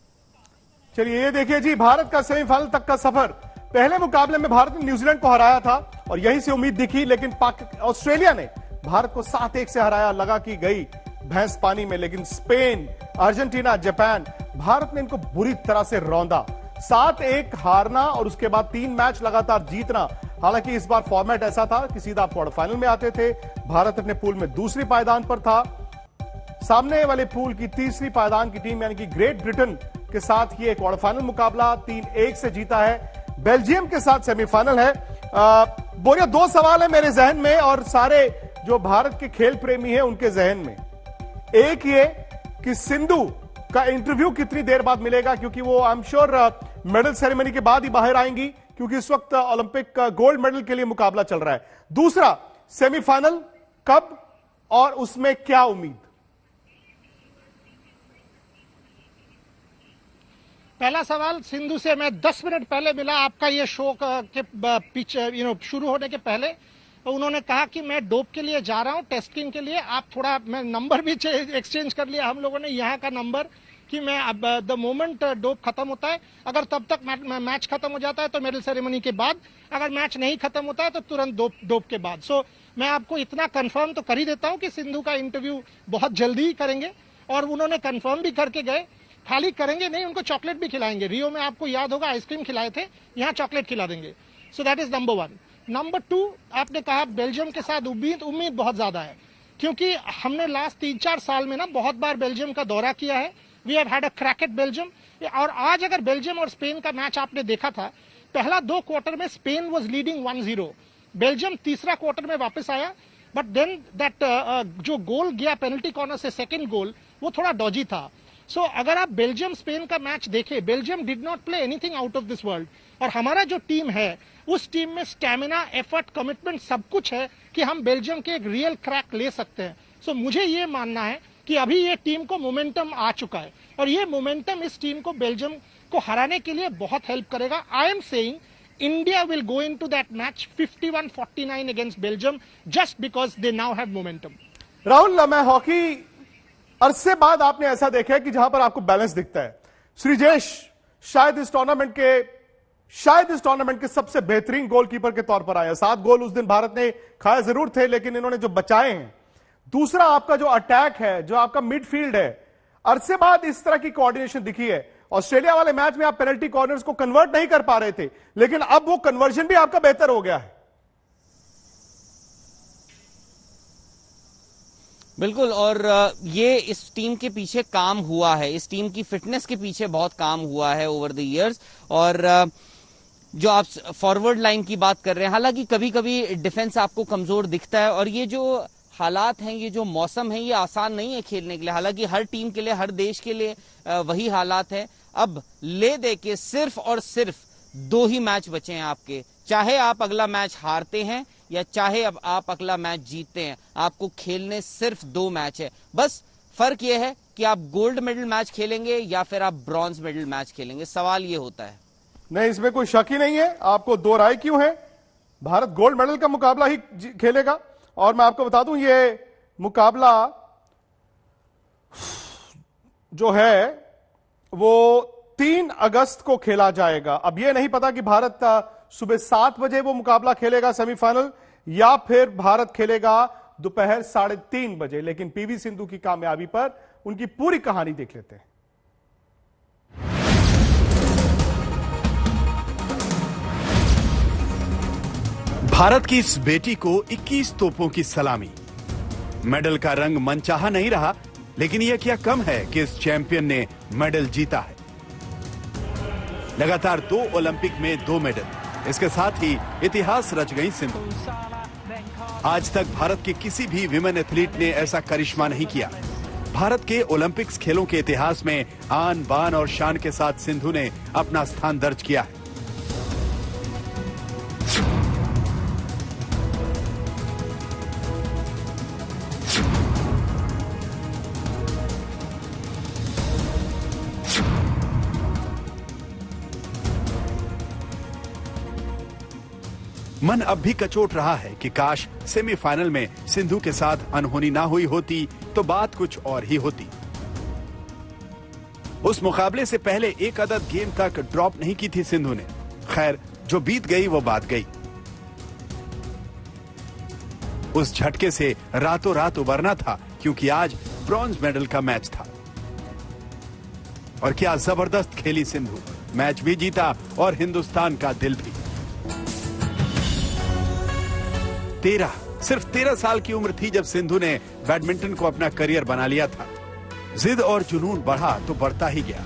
चलिए ये देखिए जी, भारत का सेमीफाइनल तक का सफर। पहले मुकाबले में भारत ने न्यूजीलैंड को हराया था और यहीं से उम्मीद दिखी, लेकिन ऑस्ट्रेलिया ने भारत को 7-1 से हराया। लगा कि गई भैंस पानी में, लेकिन स्पेन, अर्जेंटीना, जापान, भारत ने इनको बुरी तरह से रौंदा। 7-1 हारना और उसके बाद 3 मैच लगातार जीतना। हालांकि इस बार फॉर्मेट ऐसा था कि सीधा क्वार्टर फाइनल में आते थे। भारत अपने पूल में दूसरी पायदान पर था। सामने वाले पूल की तीसरी पायदान की टीम यानी कि ग्रेट ब्रिटेन के साथ ये क्वार्टर फाइनल मुकाबला 3-1 से जीता है। बेल्जियम के साथ सेमीफाइनल है। बोरिया, 2 सवाल है मेरे जहन में और सारे जो भारत के खेल प्रेमी हैं उनके जहन में। एक ये कि सिंधु का इंटरव्यू कितनी देर बाद मिलेगा, क्योंकि वो I am sure medal ceremony के बाद ही बाहर आएंगी, क्योंकि इस वक्त ओलंपिक का गोल्ड मेडल के लिए मुकाबला चल रहा है। दूसरा, सेमीफाइनल कब और उसमें क्या उम्मीद? पहला सवाल सिंधु से मैं 10 मिनट पहले मिला, आपका ये शो के पीछे शुरू होने के पहले। तो उन्होंने कहा कि मैं डोप के लिए जा रहा हूं, टेस्टिंग के लिए, आप थोड़ा, मैं नंबर भी एक्सचेंज कर लिया हम लोगों ने, यहाँ का नंबर, कि मैं अब द मोमेंट डोप खत्म होता है, अगर तब तक मैच खत्म हो जाता है तो मेडल सेरेमनी के बाद, अगर मैच नहीं खत्म होता है तो तुरंत डोप के बाद। सो मैं आपको इतना कंफर्म तो कर ही देता हूं कि सिंधु का इंटरव्यू बहुत जल्दी ही करेंगे, और उन्होंने कंफर्म भी करके गए, खाली करेंगे नहीं, उनको चॉकलेट भी खिलाएंगे। रियो में आपको याद होगा आइसक्रीम खिलाए थे, यहाँ चॉकलेट खिला देंगे। So that is number 1। Number 2, आपने कहा बेल्जियम के साथ उम्मीद बहुत ज्यादा है, क्योंकि हमने लास्ट 3-4 साल में ना बहुत बार बेल्जियम का दौरा किया है। We have had a crack at Belgium. और आज अगर बेल्जियम और स्पेन का मैच आपने देखा था, पहला 2 क्वार्टर में स्पेन वाज लीडिंग 1-0, बेल्जियम तीसरा क्वार्टर में वापस आया, बट देन दैट जो गोल गया पेनल्टी कॉर्नर से, सेकंड गोल, वो थोड़ा डॉजी था। सो अगर आप बेल्जियम स्पेन का मैच देखें, Belgium did not play anything out of this world, और हमारा जो टीम है उस टीम में स्टैमिना, एफर्ट, कमिटमेंट सब कुछ है कि हम बेल्जियम के एक रियल क्रैक ले सकते हैं। सो मुझे ये मानना है कि अभी ये टीम को मोमेंटम आ चुका है, और ये मोमेंटम इस टीम को बेल्जियम को हराने के लिए बहुत हेल्प करेगा। I am saying India will go into that match 51-49 against Belgium just because they now have momentum. Rahul, मैं हॉकी अरसे बाद आपने ऐसा देखा है कि जहां पर आपको बैलेंस दिखता है। श्रीजेश शायद इस टूर्नामेंट के सबसे बेहतरीन गोलकीपर के तौर पर आया। 7 गोल उस दिन भारत ने खाए जरूर थे, लेकिन इन्होंने जो बचाए हैं। दूसरा, आपका जो अटैक है, जो आपका मिडफील्ड है, अरसे बाद इस तरह की कोऑर्डिनेशन दिखी है। ऑस्ट्रेलिया वाले मैच में आप पेनल्टी कॉर्नर्स को कन्वर्ट नहीं कर पा रहे थे, लेकिन अब वो कन्वर्जन भी आपका बेहतर हो गया है। बिल्कुल, और ये इस टीम के पीछे काम हुआ है, इस टीम की फिटनेस के पीछे बहुत काम हुआ है ओवर द इयर्स। और जो आप फॉरवर्ड लाइन की बात कर रहे हैं, हालांकि कभी कभी डिफेंस आपको कमजोर दिखता है, और ये जो हालात हैं, ये जो मौसम है, ये आसान नहीं है खेलने के लिए। हालांकि हर टीम के लिए, हर देश के लिए वही हालात है। अब ले दे के सिर्फ और सिर्फ 2 ही मैच बचे हैं आपके, चाहे आप अगला मैच हारते हैं या चाहे अब आप अगला मैच जीतते हैं, आपको खेलने सिर्फ 2 मैच है। बस फर्क यह है कि आप गोल्ड मेडल मैच खेलेंगे या फिर आप ब्रॉन्ज मेडल मैच खेलेंगे, सवाल ये होता है। नहीं, इसमें कोई शक ही नहीं है। आपको 2 राय क्यों है? भारत गोल्ड मेडल का मुकाबला ही खेलेगा। और मैं आपको बता दूं, ये मुकाबला जो है वो 3 अगस्त को खेला जाएगा। अब यह नहीं पता कि भारत सुबह 7 बजे वो मुकाबला खेलेगा सेमीफाइनल, या फिर भारत खेलेगा दोपहर 3:30 बजे। लेकिन पीवी सिंधु की कामयाबी पर उनकी पूरी कहानी देख लेते हैं। भारत की इस बेटी को 21 तोपों की सलामी। मेडल का रंग मनचाहा नहीं रहा, लेकिन यह क्या कम है कि इस चैंपियन ने मेडल जीता है। लगातार 2 ओलंपिक में 2 मेडल, इसके साथ ही इतिहास रच गई सिंधु। आज तक भारत के किसी भी विमेन एथलीट ने ऐसा करिश्मा नहीं किया। भारत के ओलंपिक्स खेलों के इतिहास में आन बान और शान के साथ सिंधु ने अपना स्थान दर्ज किया है। मन अब भी कचोट रहा है कि काश सेमीफाइनल में सिंधु के साथ अनहोनी ना हुई होती तो बात कुछ और ही होती। उस मुकाबले से पहले एक अदद गेम तक ड्रॉप नहीं की थी सिंधु ने। खैर, जो बीत गई वो बात गई। उस झटके से रातों रात उबरना था, क्योंकि आज ब्रॉन्ज मेडल का मैच था। और क्या जबरदस्त खेली सिंधु, मैच भी जीता और हिंदुस्तान का दिल भी। सिर्फ 13 साल की उम्र थी जब सिंधु ने बैडमिंटन को अपना करियर बना लिया था। जिद और जुनून बढ़ा तो बढ़ता ही गया।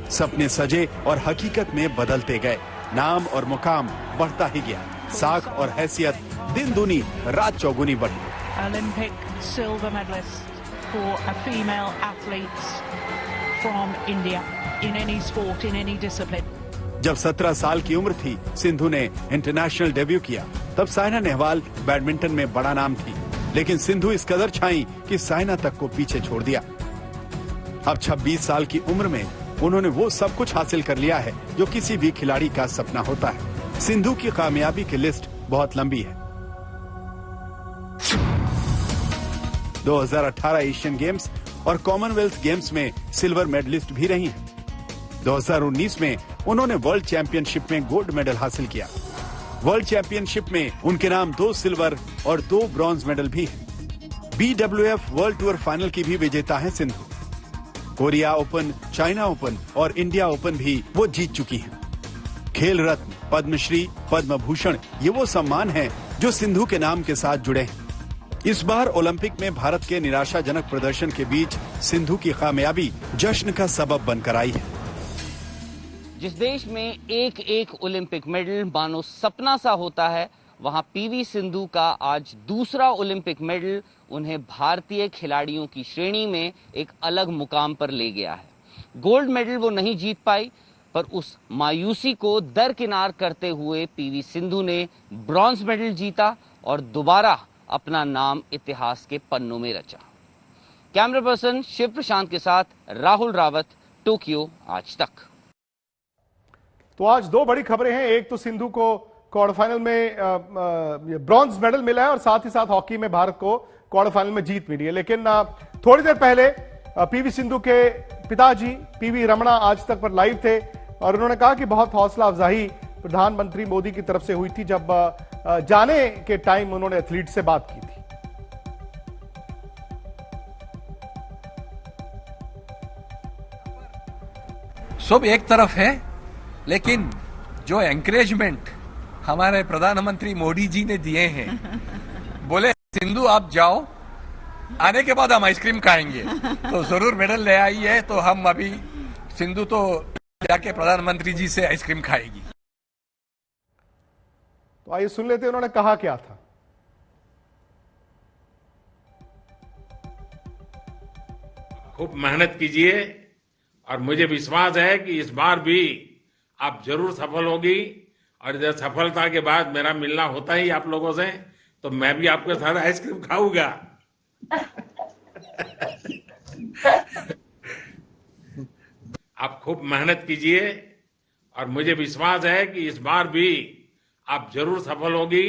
सपने सजे और हकीकत में बदलते गए। नाम और मुकाम बढ़ता ही गया। साख और हैसियत दिन दूनी रात चौगुनी बढ़ी। Olympic silver medalist for a female athlete from India in any sport, in any discipline. जब 17 साल की उम्र थी सिंधु ने इंटरनेशनल डेब्यू किया, तब साइना नेहवाल बैडमिंटन में बड़ा नाम थी, लेकिन सिंधु इस कदर छाई कि साइना तक को पीछे छोड़ दिया। अब 26 साल की उम्र में उन्होंने वो सब कुछ हासिल कर लिया है जो किसी भी खिलाड़ी का सपना होता है। सिंधु की कामयाबी की लिस्ट बहुत लंबी है। 2018 एशियन गेम्स और कॉमनवेल्थ गेम्स में सिल्वर मेडलिस्ट भी रही हैं। 2019 में उन्होंने वर्ल्ड चैंपियनशिप में गोल्ड मेडल हासिल किया। वर्ल्ड चैंपियनशिप में उनके नाम 2 सिल्वर और 2 ब्रॉन्ज मेडल भी हैं। BWF वर्ल्ड टूर फाइनल की भी विजेता हैं Sindhu. Korea open, China open और इंडिया ओपन भी वो जीत चुकी हैं। खेल रत्न, पद्मश्री, पद्म भूषण ये वो सम्मान हैं जो सिंधु के नाम के साथ जुड़े हैं। इस बार ओलंपिक में भारत के निराशाजनक प्रदर्शन के बीच सिंधु की कामयाबी जश्न का सबब बनकर आई है। जिस देश में एक एक ओलंपिक मेडल मानो सपना सा होता है, वहां पीवी सिंधु का आज दूसरा ओलंपिक मेडल उन्हें भारतीय खिलाड़ियों की श्रेणी में एक अलग मुकाम पर ले गया है। गोल्ड मेडल वो नहीं जीत पाई, पर उस मायूसी को दरकिनार करते हुए पीवी सिंधु ने ब्रॉन्ज मेडल जीता और दोबारा अपना नाम इतिहास के पन्नों में रचा। कैमरा पर्सन शिव प्रशांत के साथ राहुल रावत, टोक्यो आज तक। तो आज 2 बड़ी खबरें हैं। एक तो सिंधु को क्वार्टर फाइनल में ब्रॉन्ज मेडल मिला है और साथ ही साथ हॉकी में भारत को क्वार्टर फाइनल में जीत मिली है। लेकिन थोड़ी देर पहले पीवी सिंधु के पिताजी पीवी रमणा आज तक पर लाइव थे और उन्होंने कहा कि बहुत हौसला अफजाई प्रधानमंत्री मोदी की तरफ से हुई थी जब जाने के टाइम उन्होंने एथलीट से बात की थी। सब एक तरफ है, लेकिन जो एनकरेजमेंट हमारे प्रधानमंत्री मोदी जी ने दिए हैं, बोले सिंधु आप जाओ, आने के बाद हम आइसक्रीम खाएंगे, तो जरूर मेडल ले आई है, तो हम अभी सिंधु तो जाके प्रधानमंत्री जी से आइसक्रीम खाएगी। तो आइए सुन लेते हैं उन्होंने कहा क्या था। खूब मेहनत कीजिए और मुझे विश्वास है कि इस बार भी आप जरूर सफल होगी और जब सफलता के बाद मेरा मिलना होता ही आप लोगों से, तो मैं भी आपके साथ आइसक्रीम खाऊंगा। आप खूब मेहनत कीजिए और मुझे विश्वास है कि इस बार भी आप जरूर सफल होगी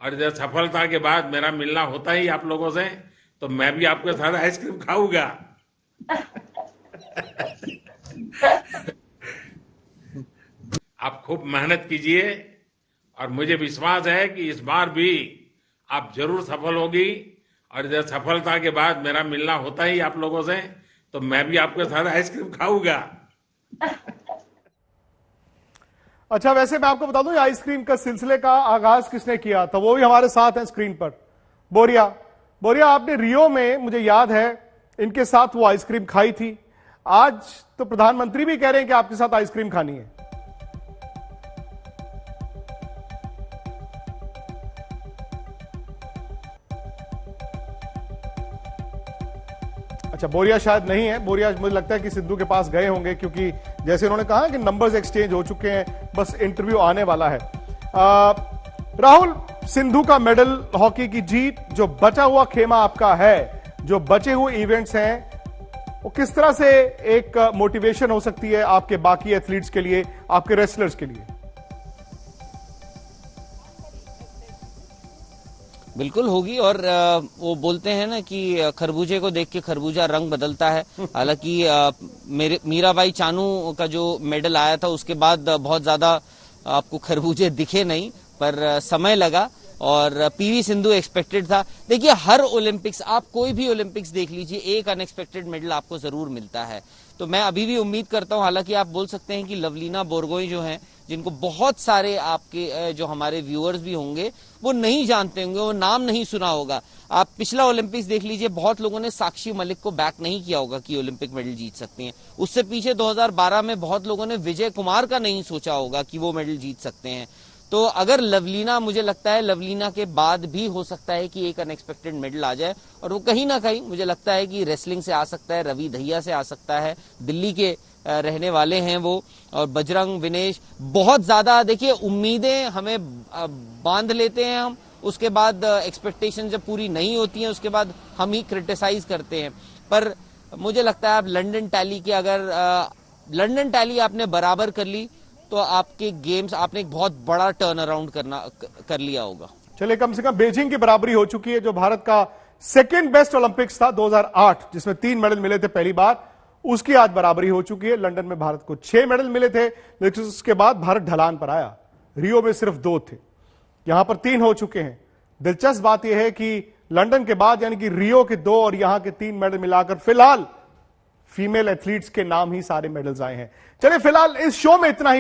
और जब सफलता के बाद मेरा मिलना होता ही आप लोगों से, तो मैं भी आपके साथ आइसक्रीम खाऊंगा। आप खूब मेहनत कीजिए और मुझे विश्वास है कि इस बार भी आप जरूर सफल होगी और जब सफलता के बाद मेरा मिलना होता ही आप लोगों से, तो मैं भी आपके साथ आइसक्रीम खाऊंगा। अच्छा, वैसे मैं आपको बता दूं ये आइसक्रीम का सिलसिले का आगाज किसने किया था, वो भी हमारे साथ हैं स्क्रीन पर। बोरिया आपने रियो में, मुझे याद है, इनके साथ वो आइसक्रीम खाई थी। आज तो प्रधानमंत्री भी कह रहे हैं कि आपके साथ आइसक्रीम खानी है। अच्छा, बोरिया शायद नहीं है। बोरिया मुझे लगता है कि सिद्धू के पास गए होंगे, क्योंकि जैसे उन्होंने कहा कि नंबर्स एक्सचेंज हो चुके हैं, बस इंटरव्यू आने वाला है। राहुल, सिंधु का मेडल, हॉकी की जीत, जो बचा हुआ खेमा आपका है, जो बचे हुए इवेंट्स हैं, वो किस तरह से एक मोटिवेशन हो सकती है आपके बाकी एथलीट्स के लिए, आपके रेसलर्स के लिए? बिल्कुल होगी। और वो बोलते हैं ना कि खरबूजे को देख के खरबूजा रंग बदलता है। हालांकि मीराबाई चानू का जो मेडल आया था उसके बाद बहुत ज्यादा आपको खरबूजे दिखे नहीं, पर समय लगा और पीवी सिंधु एक्सपेक्टेड था। देखिए, हर ओलंपिक्स, आप कोई भी ओलंपिक्स देख लीजिए, एक अनएक्सपेक्टेड मेडल आपको जरूर मिलता है। तो मैं अभी भी उम्मीद करता हूं, हालांकि आप बोल सकते हैं कि लवलीना बोरगोई जो हैं, जिनको बहुत सारे आपके जो हमारे व्यूअर्स भी होंगे वो नहीं जानते होंगे, वो नाम नहीं सुना होगा। आप पिछला ओलंपिक्स देख लीजिए, बहुत लोगों ने साक्षी मलिक को बैक नहीं किया होगा कि ओलंपिक मेडल जीत सकती हैं। उससे पीछे 2012 में बहुत लोगों ने विजय कुमार का नहीं सोचा होगा कि वो मेडल जीत सकते हैं। तो अगर लवलीना, मुझे लगता है लवलीना के बाद भी हो सकता है कि एक अनएक्सपेक्टेड मेडल आ जाए, और वो कहीं ना कहीं मुझे लगता है कि रेसलिंग से आ सकता है, रवि दहिया से आ सकता है, दिल्ली के रहने वाले हैं वो, और बजरंग, विनेश, बहुत ज्यादा देखिए उम्मीदें हमें बांध लेते हैं हम, उसके बाद एक्सपेक्टेशन जब पूरी नहीं होती हैं उसके बाद हम ही क्रिटिसाइज करते हैं। पर मुझे लगता है आप लंदन टैली के, अगर लंदन टैली आपने बराबर कर ली तो आपके गेम्स, आपने एक बहुत बड़ा टर्न अराउंड कर लिया होगा। चलिए, कम से कम बेजिंग की बराबरी हो चुकी है, जो भारत का सेकेंड बेस्ट ओलंपिक्स था 2008 जिसमें 3 मेडल मिले थे पहली बार, उसकी आज बराबरी हो चुकी है। लंदन में भारत को 6 मेडल मिले थे, लेकिन उसके बाद भारत ढलान पर आया। रियो में सिर्फ 2 थे, यहां पर 3 हो चुके हैं। दिलचस्प बात यह है कि लंदन के बाद यानी कि रियो के 2 और यहां के 3 मेडल मिलाकर फिलहाल फीमेल एथलीट्स के नाम ही सारे मेडल्स आए हैं। चलिए फिलहाल इस शो में इतना ही।